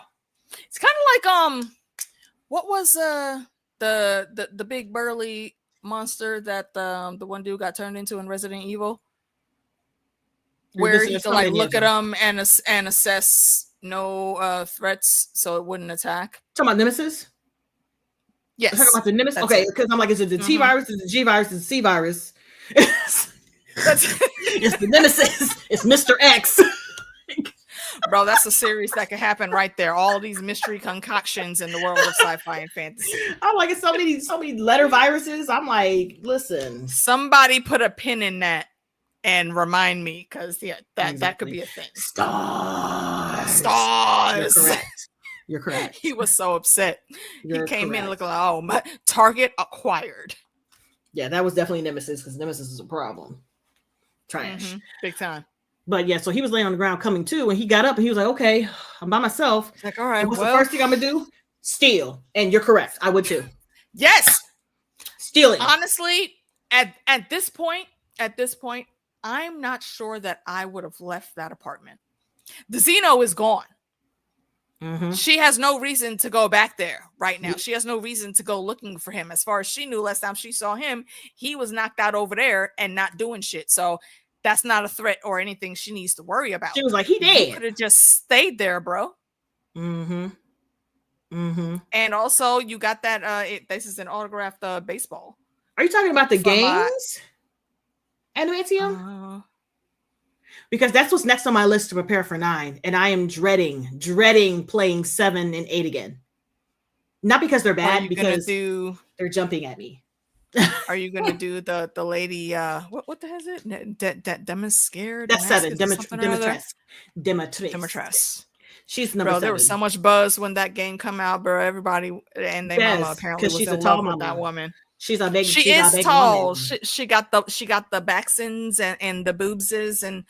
[SPEAKER 1] It's kind of like what was the big burly monster that the one dude got turned into in Resident Evil, where he could like look at him and assess no threats, so it wouldn't attack.
[SPEAKER 2] Talking about Nemesis.
[SPEAKER 1] Yes.
[SPEAKER 2] I'm talking about the Nemesis. Okay, because I'm like, is it the T virus? Is it the G virus? Is it the C virus? It's the Nemesis. It's Mr. X.
[SPEAKER 1] Bro, that's a series that could happen right there. All these mystery concoctions in the world of sci-fi and fantasy.
[SPEAKER 2] I'm like, it's so many letter viruses. I'm like, listen.
[SPEAKER 1] Somebody put a pin in that and remind me, because that could be a thing. Stars.
[SPEAKER 2] You're correct. You're correct.
[SPEAKER 1] He was so upset. He came in looking like, oh, my target acquired.
[SPEAKER 2] Yeah, that was definitely Nemesis, because Nemesis is a problem. Trash.
[SPEAKER 1] Big time.
[SPEAKER 2] But yeah, so he was laying on the ground coming to, and he got up and he was like, okay, I'm by myself.
[SPEAKER 1] He's like, all right,
[SPEAKER 2] what's the first thing I'm going to do? Steal. And you're correct. I would too.
[SPEAKER 1] Yes.
[SPEAKER 2] Stealing.
[SPEAKER 1] Honestly, at this point, I'm not sure that I would have left that apartment. The Xeno is gone. She has no reason to go back there right now. She has no reason to go looking for him. As far as she knew, last time she saw him, he was knocked out over there and not doing shit. So that's not a threat or anything she needs to worry about.
[SPEAKER 2] She was like, he dead.
[SPEAKER 1] You could have just stayed there, bro. And also, you got that. This is an autographed baseball.
[SPEAKER 2] Are you talking about the games? Adamantium? Because that's what's next on my list to prepare for 9. And I am dreading playing 7 and 8 again. Not because they're bad, because they're jumping at me.
[SPEAKER 1] Are you going to do the lady, what the hell is it? Demonstrated?
[SPEAKER 2] That's 7. Demetress. She's number 7.
[SPEAKER 1] There was so much buzz when that game come out, bro. Everybody and their mama apparently was in love with that woman.
[SPEAKER 2] She's a big.
[SPEAKER 1] She is tall. She got the backsons and the boobses, and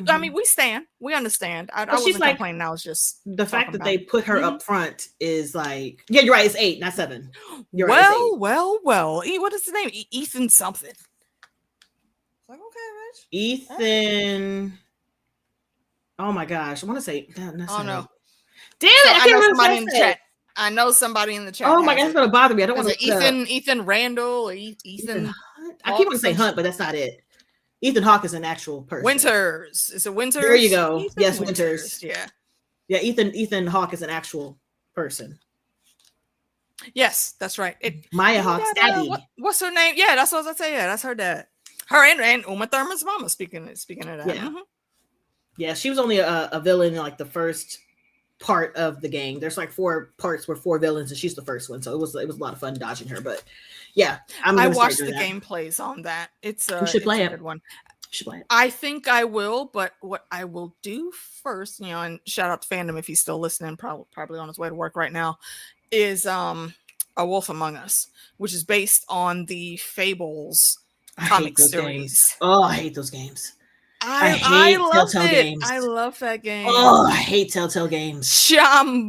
[SPEAKER 1] I mean, we stand. We understand. I wasn't complaining. I was just
[SPEAKER 2] the fact that they put her up front is like, yeah, you're right. It's 8, not 7. You're
[SPEAKER 1] right,
[SPEAKER 2] well.
[SPEAKER 1] What is his name? Ethan something. Like, okay, Rich.
[SPEAKER 2] Ethan. Oh my gosh, I want to say.
[SPEAKER 1] Oh no!
[SPEAKER 2] Damn it! I can't remember
[SPEAKER 1] somebody in the chat. I know somebody in the chat.
[SPEAKER 2] Oh my god, it's gonna bother me. I don't want to.
[SPEAKER 1] Ethan Randall or Ethan.
[SPEAKER 2] I keep wanting to say Hunt, but that's not it. Ethan Hawke is an actual person.
[SPEAKER 1] Winters. Is it Winters?
[SPEAKER 2] There you go.
[SPEAKER 1] Ethan
[SPEAKER 2] yes, Winters.
[SPEAKER 1] Yeah.
[SPEAKER 2] Yeah, Ethan Hawke is an actual person.
[SPEAKER 1] Yes, that's right.
[SPEAKER 2] Maya Hawke's daddy.
[SPEAKER 1] What's her name? Yeah, that's what I was gonna say. Yeah, that's her dad. Her and Uma Thurman's mama. Speaking of that.
[SPEAKER 2] Yeah. Yeah, she was only a villain in like the first part of the gang. There's like 4 parts where 4 villains, and she's the first one. So it was a lot of fun dodging her. But yeah,
[SPEAKER 1] I watched the gameplays on that. It's
[SPEAKER 2] you should play
[SPEAKER 1] a good one.
[SPEAKER 2] You should play it.
[SPEAKER 1] I think I will, but what I will do first, and shout out to Fandom if he's still listening, probably on his way to work right now, is A Wolf Among Us, which is based on the Fables comic series.
[SPEAKER 2] Oh, I hate those games.
[SPEAKER 1] I hate Telltale games. I love that game.
[SPEAKER 2] Oh, I hate Telltale games.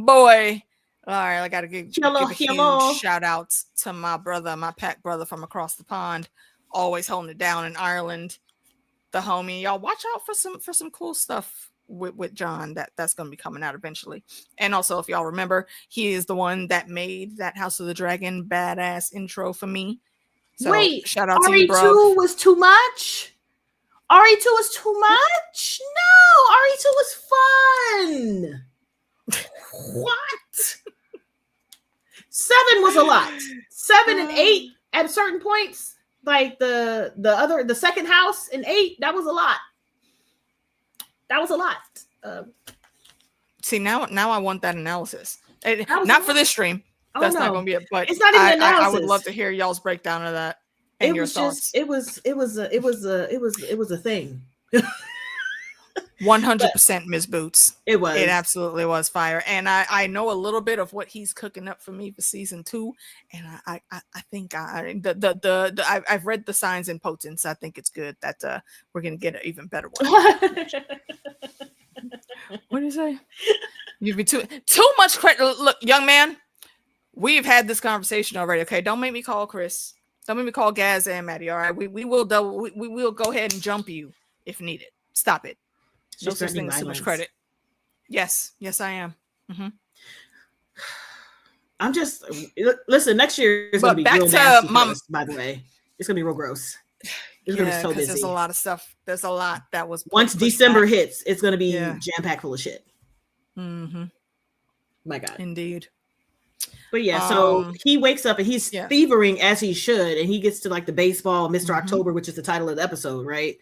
[SPEAKER 1] Boy. All right, I got to give
[SPEAKER 2] Hello,
[SPEAKER 1] a
[SPEAKER 2] hello.
[SPEAKER 1] huge shout out to my brother, my pack brother from across the pond, always holding it down in Ireland. The homie, y'all watch out for some cool stuff with John that's going to be coming out eventually. And also, if y'all remember, he is the one that made that House of the Dragon badass intro for me. So
[SPEAKER 2] Wait,
[SPEAKER 1] shout out to you, bro.
[SPEAKER 2] RE2 was too much. RE2 was too much. No, RE2 was fun. What? 7 was a lot. 7 and 8 at certain points, like the second house in 8, that was a lot. That was a lot.
[SPEAKER 1] See, now I want that analysis.
[SPEAKER 2] Not
[SPEAKER 1] for this stream.
[SPEAKER 2] Oh,
[SPEAKER 1] That's
[SPEAKER 2] no.
[SPEAKER 1] not going to be it. But
[SPEAKER 2] it's not even analysis.
[SPEAKER 1] I would love to hear y'all's breakdown of that and your thoughts.
[SPEAKER 2] It was a thing.
[SPEAKER 1] 100% Ms. Boots.
[SPEAKER 2] It was.
[SPEAKER 1] It absolutely was fire. And I know a little bit of what he's cooking up for me for season 2. And I think I've read the signs and potents. I think it's good that we're gonna get an even better one. What do you say? You've been too much credit. Look, young man, we've had this conversation already. Okay, don't make me call Chris. Don't make me call Gaz and Maddie. All right, we will go ahead and jump you if needed. Stop it. No such thing as too much credit. Yes, I am. Mm-hmm.
[SPEAKER 2] I'm just listen. Next year is going to be real nasty. By the way, it's going to be real gross. It's going to be so busy.
[SPEAKER 1] There's a lot of stuff. There's a lot that was
[SPEAKER 2] once December hits, it's going to be jam packed full of shit.
[SPEAKER 1] Mm-hmm.
[SPEAKER 2] My God,
[SPEAKER 1] indeed.
[SPEAKER 2] But yeah, so he wakes up and he's thievering as he should, and he gets to like the baseball, Mr. October, which is the title of the episode, right?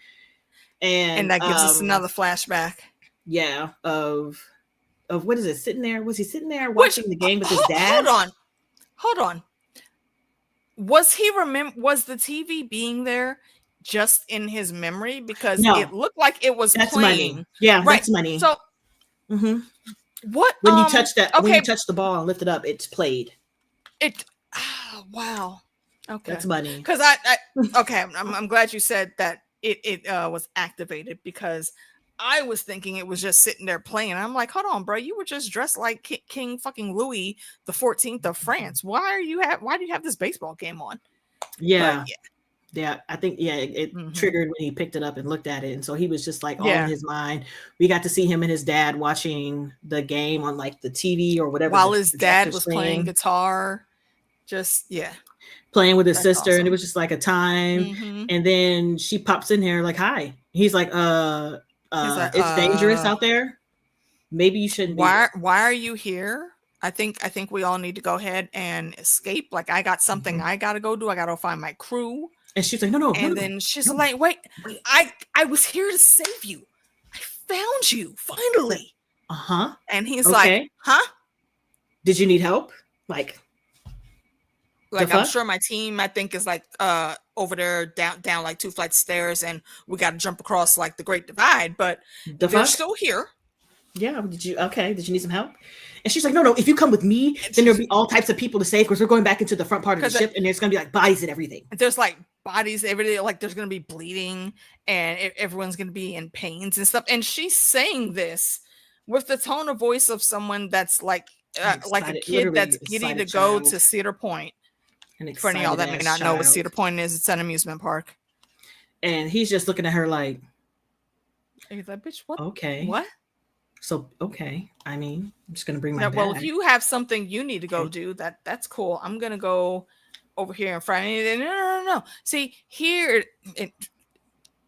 [SPEAKER 2] And that gives us another flashback. Yeah, of what is it? Sitting there? Was he sitting there watching the game with his dad?
[SPEAKER 1] Hold on. Was the TV being there just in his memory? Because it looked like it was playing.
[SPEAKER 2] Money. Yeah, right. That's money.
[SPEAKER 1] So what
[SPEAKER 2] when you touch that when you touch the ball and lift it up, it's played.
[SPEAKER 1] Wow. Okay.
[SPEAKER 2] That's money.
[SPEAKER 1] Because I'm glad you said that it was activated, because I was thinking it was just sitting there playing. I'm like, hold on, bro, you were just dressed like King fucking Louis the 14th of France. Why do you have this baseball game on?
[SPEAKER 2] Yeah. I think it triggered when he picked it up and looked at it, and so he was just like all in his mind. We got to see him and his dad watching the game on like the TV or whatever
[SPEAKER 1] while his dad was playing guitar. Just
[SPEAKER 2] playing with his sister, awesome. And it was just like a time. And then she pops in here like, hi. He's like, it's dangerous out there. Maybe you shouldn't.
[SPEAKER 1] Why are you here? I think we all need to go ahead and escape. Like, I got something I gotta go do. I gotta find my crew.
[SPEAKER 2] And she's like, no.
[SPEAKER 1] And then she's like, wait, I was here to save you. I found you finally. And he's like, huh?
[SPEAKER 2] Did you need help? Like
[SPEAKER 1] I'm sure my team, I think, is like over there down like 2 flights of stairs, and we got to jump across like the Great Divide, but they're still here.
[SPEAKER 2] Yeah. Did you need some help? And she's like, no. If you come with me, then there'll be all types of people to save, because we're going back into the front part of the ship, and there's going to be like bodies and everything.
[SPEAKER 1] There's like bodies everything. Like there's going to be bleeding, and everyone's going to be in pains and stuff. And she's saying this with the tone of voice of someone that's like a kid that's giddy to go to Cedar Point. For any of y'all that may not know what Cedar Point is, it's an amusement park.
[SPEAKER 2] And he's just looking at her like,
[SPEAKER 1] he's like, bitch, what?
[SPEAKER 2] Okay.
[SPEAKER 1] What?
[SPEAKER 2] So, okay. I mean, I'm just going to bring my bag.
[SPEAKER 1] Well, if you have something you need to go do, that's cool. I'm going to go over here in front. No. See, here,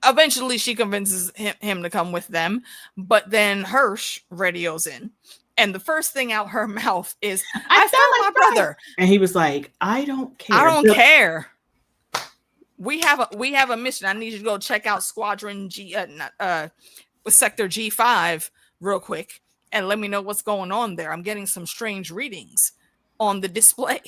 [SPEAKER 1] eventually she convinces him to come with them, but then Hirsch radios in. And the first thing out her mouth is, I found my brother.
[SPEAKER 2] And he was like, I don't care.
[SPEAKER 1] I don't care. We have a mission. I need you to go check out Squadron Sector G5 real quick and let me know what's going on there. I'm getting some strange readings on the display.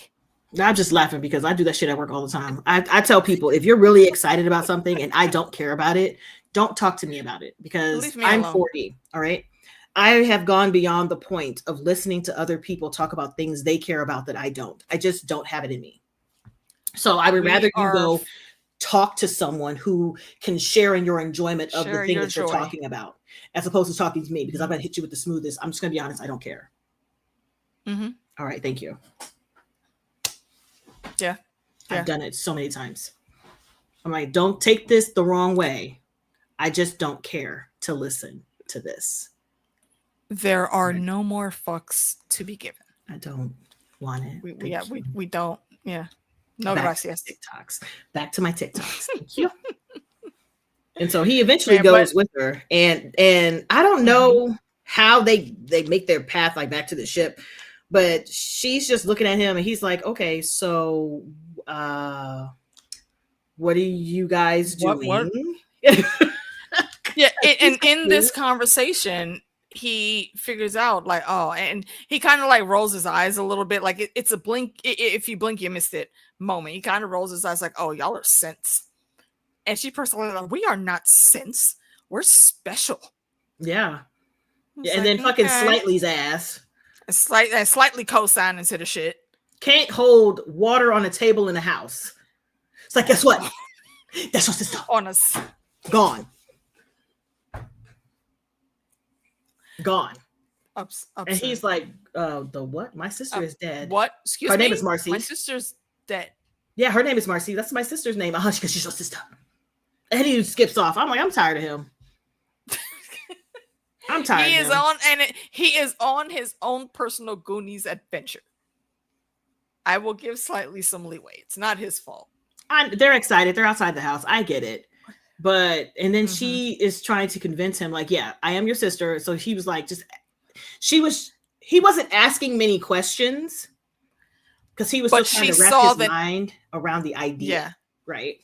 [SPEAKER 2] I'm just laughing because I do that shit at work all the time. I tell people, if you're really excited about something and I don't care about it, don't talk to me about it, because I'm 40. All right. I have gone beyond the point of listening to other people talk about things they care about that I don't. I just don't have it in me. So I would rather you go talk to someone who can share in your enjoyment of the thing that you're talking about, as opposed to talking to me, because I'm going to hit you with the smoothest. I'm just going to be honest. I don't care. All All right, thank you.
[SPEAKER 1] Yeah.
[SPEAKER 2] I've done it so many times. I'm like, don't take this the wrong way. I just don't care to listen to this.
[SPEAKER 1] There are no more fucks to be given.
[SPEAKER 2] I don't want it.
[SPEAKER 1] We don't. Yeah. No gracias.
[SPEAKER 2] TikToks. Back to my TikToks. Thank you. And so he eventually goes with her, and I don't know how they make their path like back to the ship, but she's just looking at him, and he's like, "Okay, so what are you guys doing?"
[SPEAKER 1] What? Yeah, and in this conversation, he figures out like, oh, and he kind of like rolls his eyes a little bit, like it's a blink. If you blink, you missed it moment. He kind of rolls his eyes like, oh, y'all are synths. And she personally like, we are not synths. We're special.
[SPEAKER 2] Yeah. And then fucking Slightly's ass.
[SPEAKER 1] And slightly co-signing to the shit.
[SPEAKER 2] Can't hold water on a table in a house. It's like, guess what? That's what's this
[SPEAKER 1] on us.
[SPEAKER 2] Gone. And he's like, the what? My sister is dead.
[SPEAKER 1] What? Excuse me?
[SPEAKER 2] Her name is Marcy.
[SPEAKER 1] My sister's dead.
[SPEAKER 2] Yeah, her name is Marcy. That's my sister's name. Because she's your sister. And he skips off. I'm like, I'm tired of him. I'm tired.
[SPEAKER 1] He is on his own personal Goonies adventure. I will give Slightly some leeway. It's not his fault.
[SPEAKER 2] They're excited. They're outside the house. I get it. And then she is trying to convince him, like, yeah, I am your sister. So he was like, he wasn't asking many questions because he was still trying to wrap his mind around the idea.
[SPEAKER 1] Yeah.
[SPEAKER 2] Right.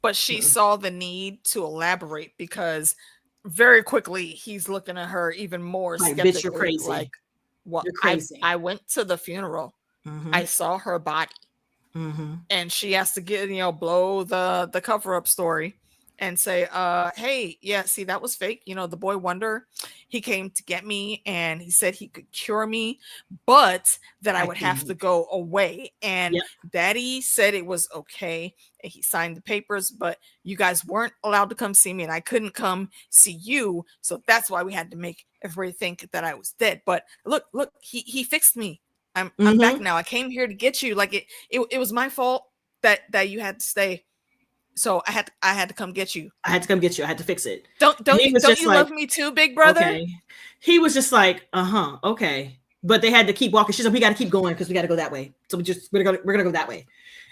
[SPEAKER 1] But she saw the need to elaborate because very quickly he's looking at her even more skeptically.
[SPEAKER 2] Bitch, you're crazy.
[SPEAKER 1] Like, what?
[SPEAKER 2] You're crazy.
[SPEAKER 1] I went to the funeral. I saw her body. And she has to get, blow the cover up story and say, hey, yeah, see, that was fake. The boy Wonder, he came to get me and he said he could cure me, but that I would have to go away. And Daddy said it was okay. And he signed the papers, but you guys weren't allowed to come see me and I couldn't come see you. So that's why we had to make everybody think that I was dead. But look, he fixed me. I'm back now. I came here to get you. Like it was my fault that you had to stay. So I had to come get you. I had
[SPEAKER 2] to fix it.
[SPEAKER 1] Don't you love me too, big brother?
[SPEAKER 2] Okay. He was just like, okay. But they had to keep walking. She's like, we got to keep going because we got to go that way. So we're gonna go that way.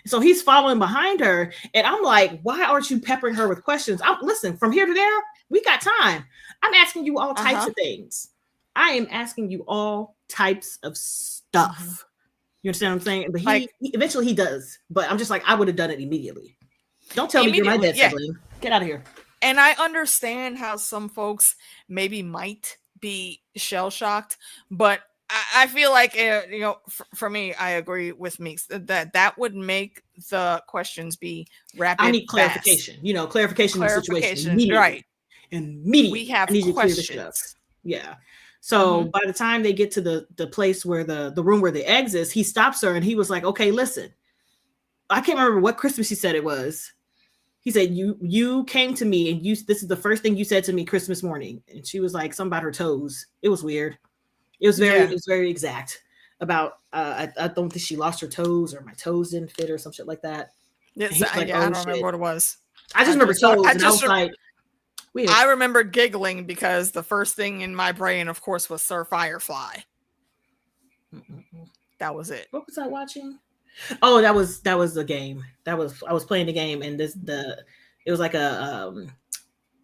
[SPEAKER 2] So he's following behind her, and I'm like, why aren't you peppering her with questions? Listen, from here to there, we got time. I'm asking you all types of things. I am asking you all types of stuff. You understand what I'm saying? But he eventually he does. But I'm just like, I would have done it immediately. Don't tell me you're my dead sibling. Get out of here.
[SPEAKER 1] And I understand how some folks maybe might be shell shocked, but I feel like for me, I agree with Meeks that would make the questions be rapid.
[SPEAKER 2] I need clarification.
[SPEAKER 1] Fast.
[SPEAKER 2] Clarification of the situation. Immediately.
[SPEAKER 1] Right.
[SPEAKER 2] Immediately.
[SPEAKER 1] We have questions.
[SPEAKER 2] Yeah. So by the time they get to the place where the room where the eggs is, he stops her and he was like, okay, listen. I can't remember what Christmas he said it was. He said, you came to me and this is the first thing you said to me Christmas morning. And she was like, something about her toes. It was weird. It was very exact about, I don't think she lost her toes or my toes didn't fit or some shit like that.
[SPEAKER 1] Yes, I don't remember what it was.
[SPEAKER 2] I just remember toes. I was like, weird.
[SPEAKER 1] I remember giggling because the first thing in my brain, of course, was Sir Firefly. That was it.
[SPEAKER 2] What was I watching? Oh, that was the game. I was playing the game, and it was like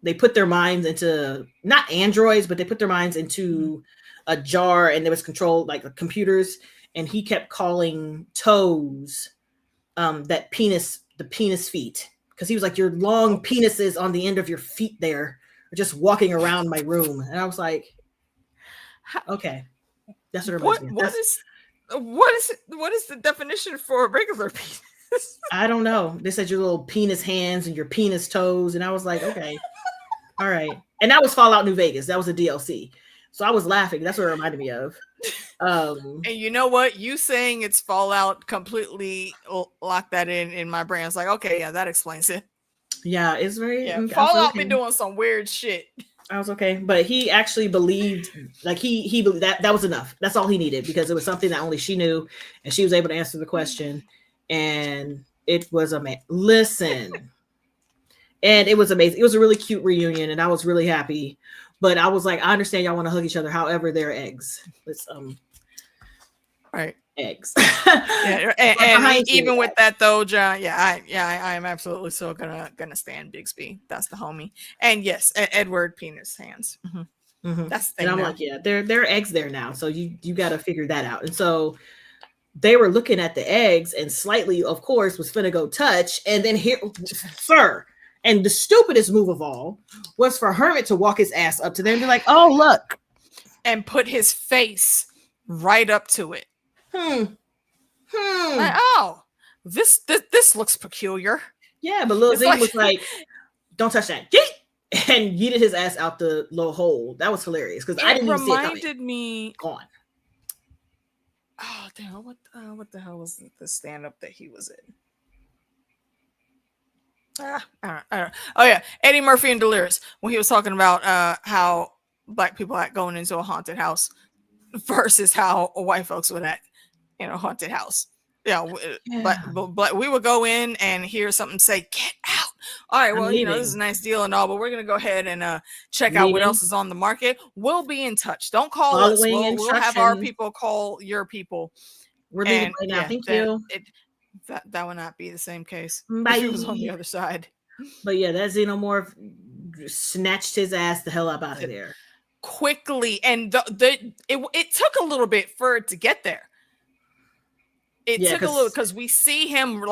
[SPEAKER 2] they put their minds into not androids, but they put their minds into a jar, and there was control like the computers, and he kept calling toes the penis feet, because he was like, your long penises on the end of your feet there are just walking around my room, and I was like, okay, that's what it reminds me of.
[SPEAKER 1] What is the definition for a regular penis?
[SPEAKER 2] I don't know. They said your little penis hands and your penis toes, and I was like, okay, all right. And that was Fallout New Vegas. That was a DLC. So I was laughing. That's what it reminded me of.
[SPEAKER 1] And you know what? You saying it's Fallout completely locked that in my brain. It's like, okay, yeah, that explains it.
[SPEAKER 2] Yeah, it's very.
[SPEAKER 1] Yeah, Fallout been doing some weird shit.
[SPEAKER 2] I was okay. But he actually believed, like he believed that was enough. That's all he needed, because it was something that only she knew, and she was able to answer the question, and it was amazing. Listen, and it was amazing. It was a really cute reunion, and I was really happy. But I was like, I understand y'all want to hug each other. However, they're eggs. It's
[SPEAKER 1] Right.
[SPEAKER 2] eggs.
[SPEAKER 1] Yeah, and even with that though, John, I am absolutely still gonna stand Bigsby. That's the homie. And yes, Edward Penis Hands. That's the thing.
[SPEAKER 2] And I'm
[SPEAKER 1] now.
[SPEAKER 2] like, yeah, they're eggs there now. So you got to figure that out. And so they were looking at the eggs, and Slightly, of course, was finna go touch, and then here, sir. And the stupidest move of all was for Hermit to walk his ass up to them and be like, "Oh, look,"
[SPEAKER 1] and put his face right up to it. Like, oh, this looks peculiar.
[SPEAKER 2] Yeah, but Lil Z
[SPEAKER 1] like,
[SPEAKER 2] was like, "Don't touch that," and yeeted his ass out the little hole. That was hilarious because I didn't even see it coming.
[SPEAKER 1] Reminded me.
[SPEAKER 2] Gone.
[SPEAKER 1] Oh damn! What the hell was the stand up that he was in? I don't. Oh yeah, Eddie Murphy and Delirious, when he was talking about how black people act going into a haunted house versus how white folks would act in a haunted house. Yeah. But we would go in and hear something say, "Get out." All right, well, this is a nice deal and all, but we're gonna go ahead and check out what else is on the market. We'll be in touch. Don't call us. We'll have our people call your people.
[SPEAKER 2] We're leaving right now. Thank you.
[SPEAKER 1] That would not be the same case
[SPEAKER 2] Bye.
[SPEAKER 1] if it was on the other side.
[SPEAKER 2] But yeah, that Xenomorph snatched his ass the hell up out of there
[SPEAKER 1] quickly, and it took a little bit for it to get there. It took a little, because we see him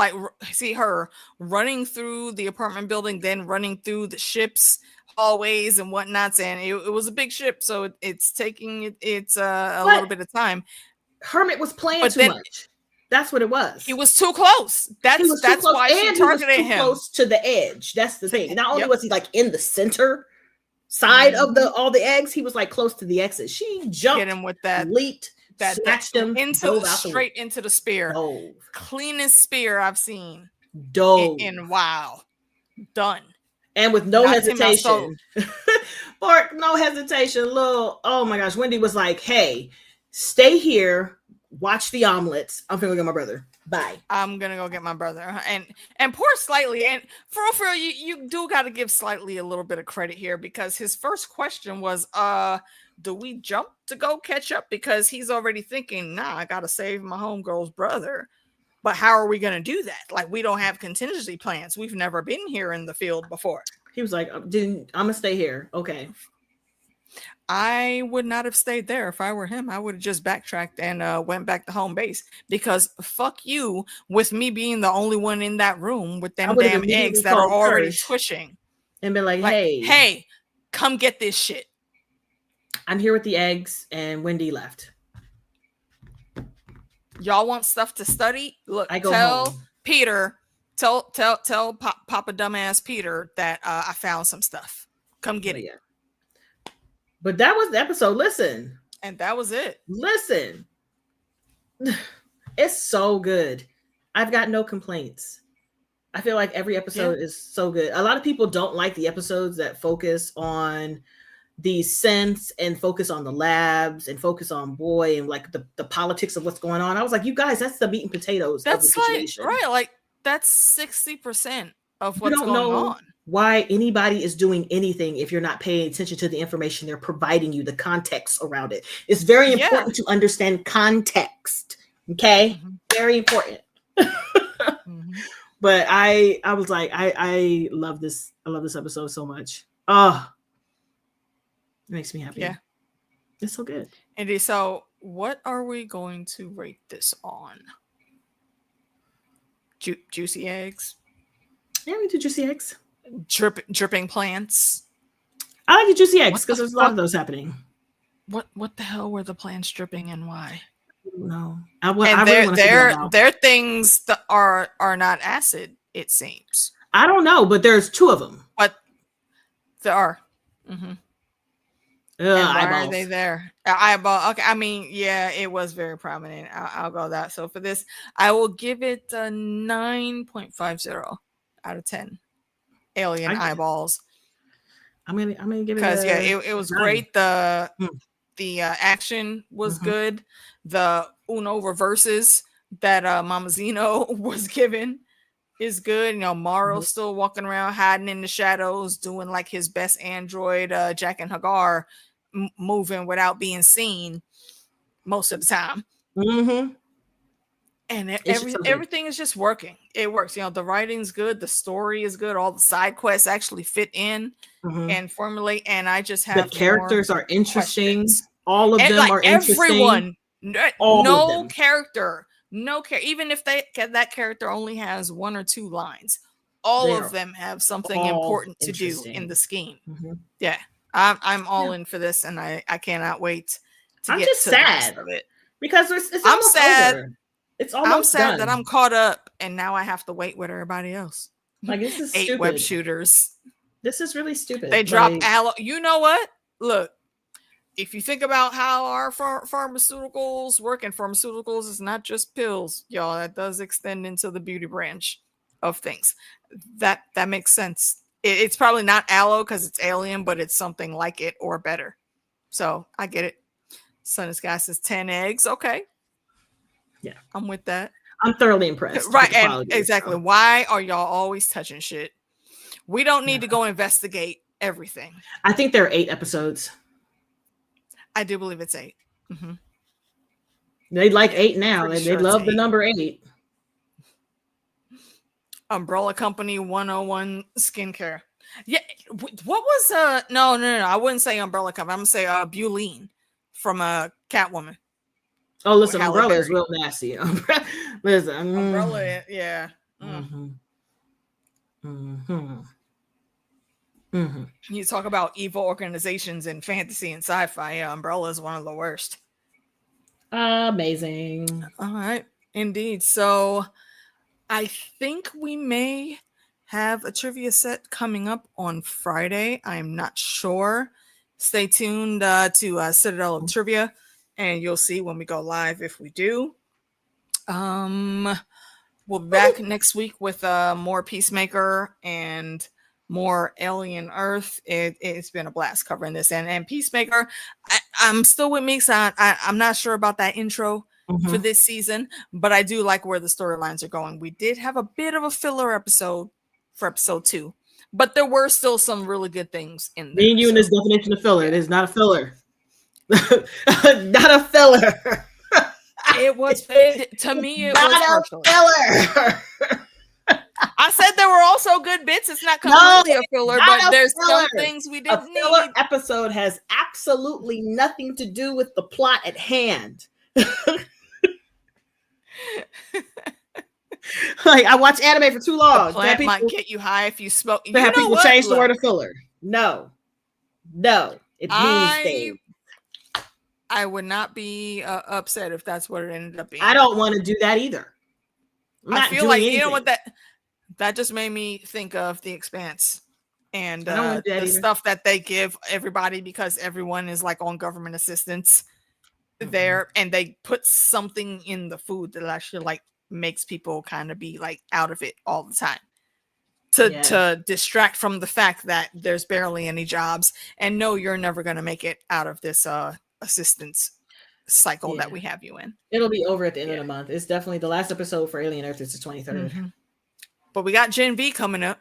[SPEAKER 1] see her running through the apartment building, then running through the ship's hallways and whatnots, and it was a big ship, so it's taking a little bit of time.
[SPEAKER 2] Hermit was playing too much. That's what it was.
[SPEAKER 1] He was too close. That's why she targeted him.
[SPEAKER 2] Close to the edge. That's the thing. Not only was he like in the center side of all the eggs, he was like close to the exit. She jumped,
[SPEAKER 1] hit him with that,
[SPEAKER 2] leaped, snatched him
[SPEAKER 1] straight into the spear.
[SPEAKER 2] Dove.
[SPEAKER 1] Cleanest spear I've seen.
[SPEAKER 2] Dove.
[SPEAKER 1] In wow. Done.
[SPEAKER 2] And with no hesitation. Or no hesitation. Oh my gosh. Wendy was like, "Hey, stay here. Watch the omelets. I'm gonna go get my brother. Bye."
[SPEAKER 1] I'm gonna go get my brother. And poor Slightly. And for real, you do gotta give Slightly a little bit of credit here, because his first question was, do we jump to go catch up? Because he's already thinking, nah, I gotta save my homegirl's brother. But how are we gonna do that? Like, we don't have contingency plans. We've never been here in the field before.
[SPEAKER 2] He was like, I'm gonna stay here. Okay.
[SPEAKER 1] I would not have stayed there if I were him. I would have just backtracked and went back to home base, because fuck you with me being the only one in that room with them damn eggs that are already twitching.
[SPEAKER 2] And been like, hey,
[SPEAKER 1] come get this shit.
[SPEAKER 2] I'm here with the eggs, and Wendy left.
[SPEAKER 1] Y'all want stuff to study? Look,
[SPEAKER 2] I go home.
[SPEAKER 1] Peter, tell Papa dumbass Peter that I found some stuff. Come get it.
[SPEAKER 2] Yeah. But that was the episode. Listen.
[SPEAKER 1] And that was it.
[SPEAKER 2] Listen. It's so good. I've got no complaints. I feel like every episode is so good. A lot of people don't like the episodes that focus on the synths and focus on the labs and focus on Boy and like the politics of what's going on. I was like, you guys, that's the meat and potatoes of the situation.
[SPEAKER 1] Like that's 60% of what's going on.
[SPEAKER 2] Why anybody is doing anything if you're not paying attention to the information they're providing you, the context around it. It's very important to understand context. Okay? Mm-hmm. Very important. Mm-hmm. But I was like, I love this. I love this episode so much. Oh, it makes me happy.
[SPEAKER 1] Yeah.
[SPEAKER 2] It's so good.
[SPEAKER 1] Andy, so what are we going to rate this on? Juicy eggs?
[SPEAKER 2] Yeah, we do juicy eggs.
[SPEAKER 1] Dripping plants.
[SPEAKER 2] I like the juicy eggs because there's a lot of those happening.
[SPEAKER 1] What the hell were the plants dripping and why?
[SPEAKER 2] No.
[SPEAKER 1] They're things that are not acid, it seems.
[SPEAKER 2] I don't know, but there's two of them.
[SPEAKER 1] But there are. Mm-hmm. Why are they there? Eyeball. Okay, I mean, yeah, it was very prominent. I'll go that. So for this, I will give it a 9.50 out of 10. Alien eyeballs.
[SPEAKER 2] I'm gonna give it
[SPEAKER 1] because it was
[SPEAKER 2] 9.
[SPEAKER 1] great. The action was good. The Uno reverses that Mamazino was given is good. You know, Maro's still walking around hiding in the shadows, doing like his best android Jack and Hagar, moving without being seen most of the time. And everything is just working. It works. You know, the writing's good, the story is good, all the side quests actually fit in and formulate. And I just have
[SPEAKER 2] the characters are interesting.
[SPEAKER 1] Questions.
[SPEAKER 2] All of them are interesting.
[SPEAKER 1] Everyone,
[SPEAKER 2] no
[SPEAKER 1] character, even if that character only has 1 or 2 lines, all of them have something important to do in the scheme. Yeah, I'm all in for this, and I cannot wait to
[SPEAKER 2] I'm
[SPEAKER 1] get
[SPEAKER 2] just
[SPEAKER 1] to
[SPEAKER 2] sad
[SPEAKER 1] the rest of it
[SPEAKER 2] because it's
[SPEAKER 1] I'm sad.
[SPEAKER 2] over. It's almost
[SPEAKER 1] I'm sad
[SPEAKER 2] done.
[SPEAKER 1] that I'm caught up, and now I have to wait with everybody else.
[SPEAKER 2] Like, this is
[SPEAKER 1] 8
[SPEAKER 2] stupid.
[SPEAKER 1] web shooters.
[SPEAKER 2] This is really stupid.
[SPEAKER 1] They dropped aloe. You know what? Look, if you think about how our pharmaceuticals work, and pharmaceuticals is not just pills, y'all. That does extend into the beauty branch of things. That makes sense. It's probably not aloe because it's alien, but it's something like it or better. So I get it. Sun and Sky says 10 eggs. Okay.
[SPEAKER 2] Yeah,
[SPEAKER 1] I'm with that.
[SPEAKER 2] I'm thoroughly impressed.
[SPEAKER 1] Right, and exactly. Why are y'all always touching shit? We don't need to go investigate everything.
[SPEAKER 2] I think there are 8 episodes.
[SPEAKER 1] I do believe it's 8.
[SPEAKER 2] They like 8 now. They love the number 8.
[SPEAKER 1] Umbrella Company 101 skincare. Yeah, what was no, I wouldn't say Umbrella Company. I'm gonna say Buline from Catwoman.
[SPEAKER 2] Oh, listen, Umbrella is real nasty. Listen,
[SPEAKER 1] Umbrella, yeah. You talk about evil organizations in fantasy and sci-fi. Yeah, Umbrella is one of the worst.
[SPEAKER 2] Amazing.
[SPEAKER 1] All right, indeed. So I think we may have a trivia set coming up on Friday. I'm not sure. Stay tuned to Citadel of Trivia, and you'll see when we go live if we do. We'll be back next week with more Peacemaker and more Alien Earth. It's been a blast covering this. And Peacemaker, I'm still with Meeks. I'm not sure about that intro for this season, but I do like where the storylines are going. We did have a bit of a filler episode for episode 2, but there were still some really good things in there.
[SPEAKER 2] Me and you in this definition of filler. It is not a filler. Not a filler.
[SPEAKER 1] It was to me. It was
[SPEAKER 2] not a filler.
[SPEAKER 1] I said there were also good bits. It's not completely a filler, but there's some things we didn't need. A filler
[SPEAKER 2] episode has absolutely nothing to do with the plot at hand. Like, I watch anime for too long.
[SPEAKER 1] The plant might get you high if you smoke.
[SPEAKER 2] You have people change the word of filler. No, it means things.
[SPEAKER 1] I would not be upset if that's what it ended up being.
[SPEAKER 2] I don't want to do that either.
[SPEAKER 1] I feel like anything. You know what that just made me think of The Expanse and the stuff that they give everybody because everyone is like on government assistance there, and they put something in the food that actually like makes people kind of be like out of it all the time to distract from the fact that there's barely any jobs, and no, you're never going to make it out of this assistance cycle that we have you in.
[SPEAKER 2] It'll be over at the end of the month. It's definitely the last episode for Alien Earth is the 23rd.
[SPEAKER 1] But we got Gen V coming up.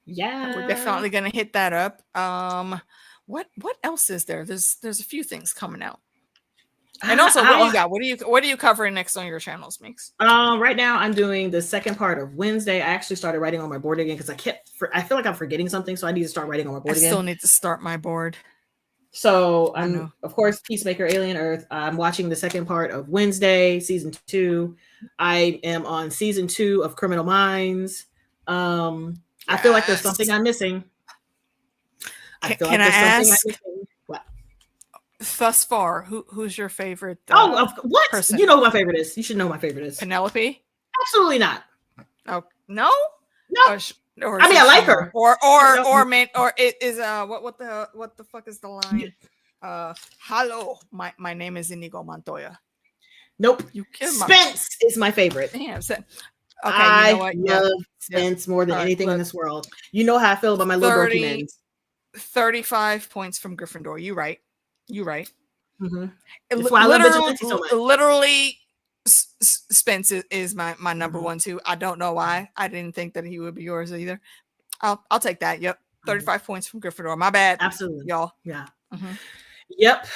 [SPEAKER 2] Yeah,
[SPEAKER 1] we're definitely gonna hit that up. What else is there? There's a few things coming out. And also, what do you got? What are you covering next on your channels, Meeks?
[SPEAKER 2] Right now I'm doing the second part of Wednesday. I actually started writing on my board again because I feel like I'm forgetting something, so I need to start writing on my board again.
[SPEAKER 1] I still need to start my board.
[SPEAKER 2] So I'm, of course, Peacemaker, Alien Earth. I'm watching the second part of Wednesday, season 2. I am on season 2 of Criminal Minds. I feel like there's something I'm missing.
[SPEAKER 1] Can I ask? What? Thus far, who's your favorite?
[SPEAKER 2] What?
[SPEAKER 1] Person?
[SPEAKER 2] You know who my favorite is. You should know who my favorite is.
[SPEAKER 1] Penelope?
[SPEAKER 2] Absolutely not.
[SPEAKER 1] Oh no. Or
[SPEAKER 2] I mean, I like her.
[SPEAKER 1] Or it is what the fuck is the line? Hello, my name is Inigo Montoya.
[SPEAKER 2] Nope. Spence is my favorite.
[SPEAKER 1] Damn. Okay,
[SPEAKER 2] I love Spence more than anything in this world. You know how I feel about my little dorky men.
[SPEAKER 1] 35 points from Gryffindor. You right.
[SPEAKER 2] Mm-hmm. That's why I love Vigilante so much.
[SPEAKER 1] Literally, Spence is my number one too. I don't know why. I didn't think that he would be yours either. I'll take that. Yep, 35 points from Gryffindor. My bad.
[SPEAKER 2] Absolutely,
[SPEAKER 1] y'all.
[SPEAKER 2] Yeah. Yep.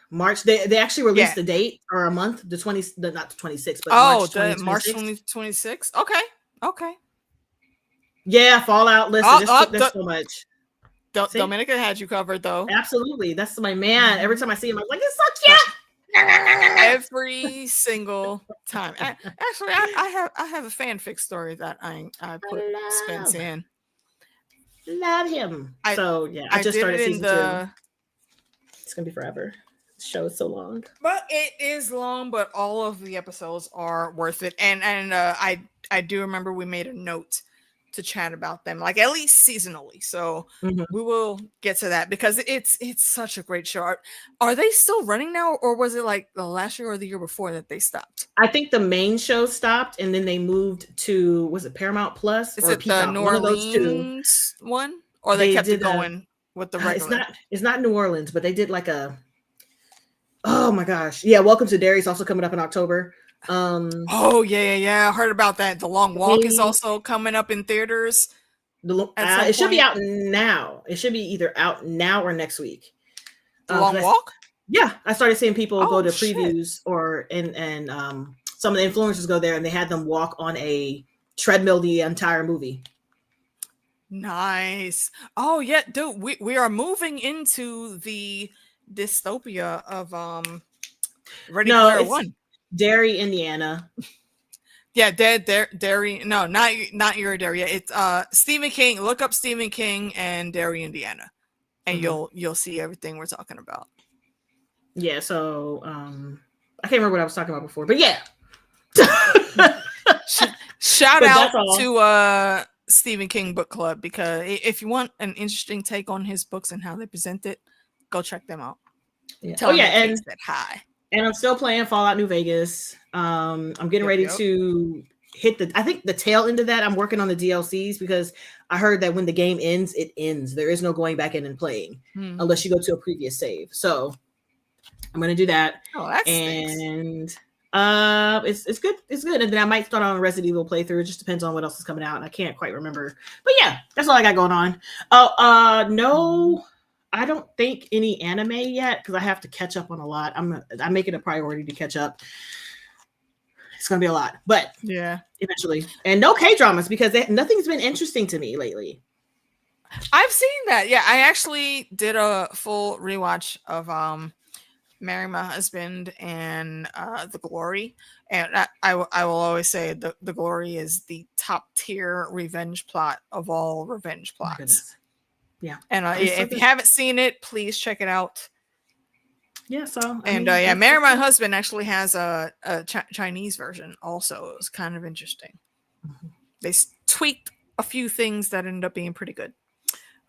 [SPEAKER 2] March. They actually released the date or a month. Not the 26th, but March
[SPEAKER 1] 2026. Okay.
[SPEAKER 2] Yeah, Fallout. Listen, there's so much.
[SPEAKER 1] Dominica had you covered though.
[SPEAKER 2] Absolutely, that's my man. Every time I see him, I'm like, it's so cute.
[SPEAKER 1] Every single time. Actually, I have a fanfic story that I put Spence in.
[SPEAKER 2] Love him. I just started season 2. It's gonna be forever. The show is so long,
[SPEAKER 1] but it is long. But all of the episodes are worth it. And I do remember we made a note to chat about them, like at least seasonally. So we will get to that because it's such a great show. Are they still running now, or was it like the last year or the year before that they stopped?
[SPEAKER 2] I think the main show stopped, and then they moved to, was it Paramount Plus?
[SPEAKER 1] Is it the New Orleans one, or they kept it going with the regular?
[SPEAKER 2] It's not New Orleans, but they did like a. Oh my gosh! Yeah, Welcome to Derry is also coming up in October.
[SPEAKER 1] Oh yeah, I heard about that. The Long Walk is also coming up in theaters.
[SPEAKER 2] It should be out now. It should be either out now or next week.
[SPEAKER 1] The Long Walk?
[SPEAKER 2] Yeah, I started seeing people go to previews and some of the influencers go there, and they had them walk on a treadmill the entire movie.
[SPEAKER 1] Nice. Oh yeah, dude, we are moving into the dystopia of Ready Player One.
[SPEAKER 2] Derry, Indiana.
[SPEAKER 1] Yeah, Derry. No, not your Derry. It's Stephen King. Look up Stephen King and Derry, Indiana, and you'll see everything we're talking about.
[SPEAKER 2] Yeah. So I can't remember what I was talking about before, but yeah.
[SPEAKER 1] Shout out to Stephen King Book Club, because if you want an interesting take on his books and how they present it, go check them out.
[SPEAKER 2] Yeah.
[SPEAKER 1] And said hi.
[SPEAKER 2] And I'm still playing Fallout New Vegas. I'm getting ready to hit I think the tail end of that. I'm working on the DLCs because I heard that when the game ends, it ends. There is no going back in and playing unless you go to a previous save. So I'm going to do that.
[SPEAKER 1] Oh, that's
[SPEAKER 2] and it's good. It's good. And then I might start on a Resident Evil playthrough. It just depends on what else is coming out. And I can't quite remember. But yeah, that's all I got going on. No. I don't think any anime yet because I have to catch up on a lot. I'm making a priority to catch up. It's gonna be a lot, but
[SPEAKER 1] yeah,
[SPEAKER 2] eventually. And no K-dramas because nothing's been interesting to me lately.
[SPEAKER 1] I've seen that. Yeah, I actually did a full rewatch of Marry My Husband and The Glory, and I will always say the Glory is the top tier revenge plot of all revenge plots.
[SPEAKER 2] Yeah,
[SPEAKER 1] and if you haven't seen it, please check it out.
[SPEAKER 2] Yeah, so
[SPEAKER 1] Marry My Husband actually has a Chinese version. Also, it was kind of interesting. They tweaked a few things that ended up being pretty good.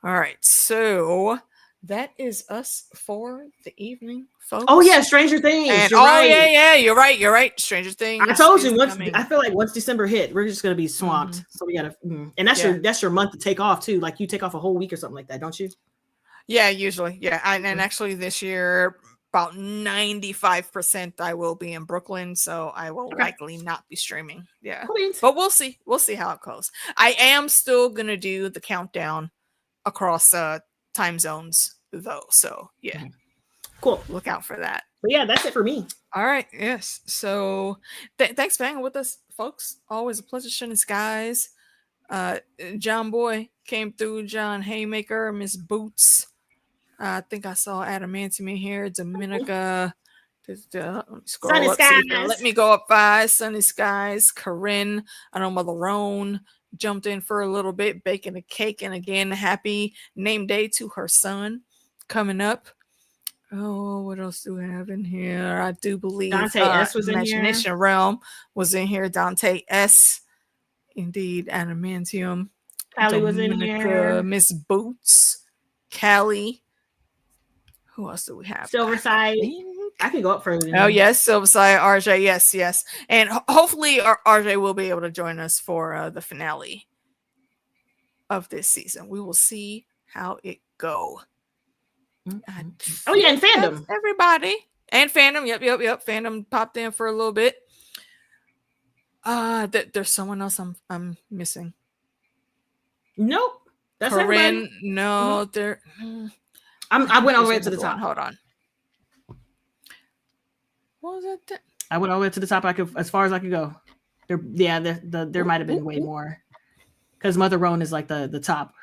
[SPEAKER 1] All right, so that is us for the evening, folks.
[SPEAKER 2] Oh yeah, Stranger Things.
[SPEAKER 1] And, yeah, you're right. Stranger Things.
[SPEAKER 2] I told you I feel like once December hit, we're just gonna be swamped. So we gotta, and that's your month to take off too. Like you take off a whole week or something like that, don't you?
[SPEAKER 1] Yeah, usually. Yeah, and actually this year, about 95% I will be in Brooklyn, so I will likely not be streaming. Yeah, but we'll see. We'll see how it goes. I am still gonna do the countdown across time zones though, so yeah,
[SPEAKER 2] cool.
[SPEAKER 1] Look out for that.
[SPEAKER 2] But yeah, that's it for me.
[SPEAKER 1] All right, yes. So thanks for hanging with us, folks. Always a pleasure sharing the skies. John Boy came through. John Haymaker, Miss Boots. I think I saw Adamantium in here. Dominica. Scroll
[SPEAKER 2] Sunny
[SPEAKER 1] up,
[SPEAKER 2] Skies.
[SPEAKER 1] let me go up 5. Sunny Skies. Corinne. I know Mother Roan jumped in for a little bit, baking a cake, and again, happy name day to her son coming up. Oh, what else do we have in here? I do believe
[SPEAKER 2] Dante S was in here.
[SPEAKER 1] Imagination Realm was in here. Dante S. Indeed, Adamantium.
[SPEAKER 2] Callie was in here.
[SPEAKER 1] Miss Boots. Callie. Who else do we have?
[SPEAKER 2] Silverside. I can go up further.
[SPEAKER 1] Oh yes, Silverside, RJ. Yes, and hopefully RJ will be able to join us for the finale of this season. We will see how it go.
[SPEAKER 2] Oh yeah, and Fandom.
[SPEAKER 1] Everybody. And Fandom. Yep. Fandom popped in for a little bit. There's someone else I'm missing.
[SPEAKER 2] Nope. That's
[SPEAKER 1] Corinne.
[SPEAKER 2] everybody.
[SPEAKER 1] No, there.
[SPEAKER 2] I went all the way to the top.
[SPEAKER 1] Hold on. What was it?
[SPEAKER 2] I went all the way to the top. I could, as far as I could go. There might have been way more. Because Mother Roan is like the top.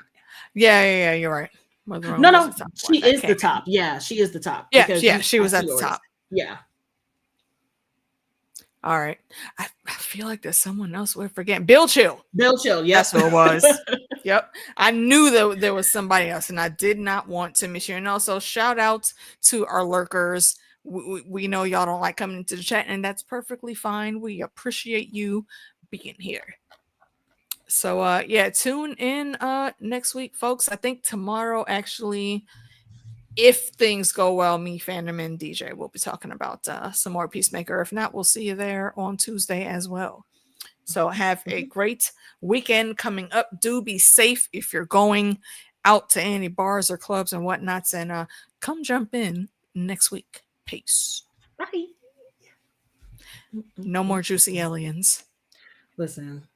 [SPEAKER 1] Yeah, you're right. Mother Roan
[SPEAKER 2] no, she is the top. Yeah, she is the top.
[SPEAKER 1] Yeah, she was at the top.
[SPEAKER 2] Yeah.
[SPEAKER 1] All right. I feel like there's someone else we're forgetting. Bill Chill.
[SPEAKER 2] Yes.
[SPEAKER 1] That's who it was. Yep. I knew that there was somebody else, and I did not want to miss you. And also, shout out to our lurkers. We know y'all don't like coming into the chat, and that's perfectly fine. We appreciate you being here. So tune in next week, folks. I think tomorrow, actually, if things go well, me, Fandom, and DJ will be talking about some more Peacemaker. If not, we'll see you there on Tuesday as well. So have a great weekend coming up. Do be safe if you're going out to any bars or clubs and whatnots, and come jump in next week. Peace.
[SPEAKER 2] Bye.
[SPEAKER 1] No more juicy aliens.
[SPEAKER 2] Listen.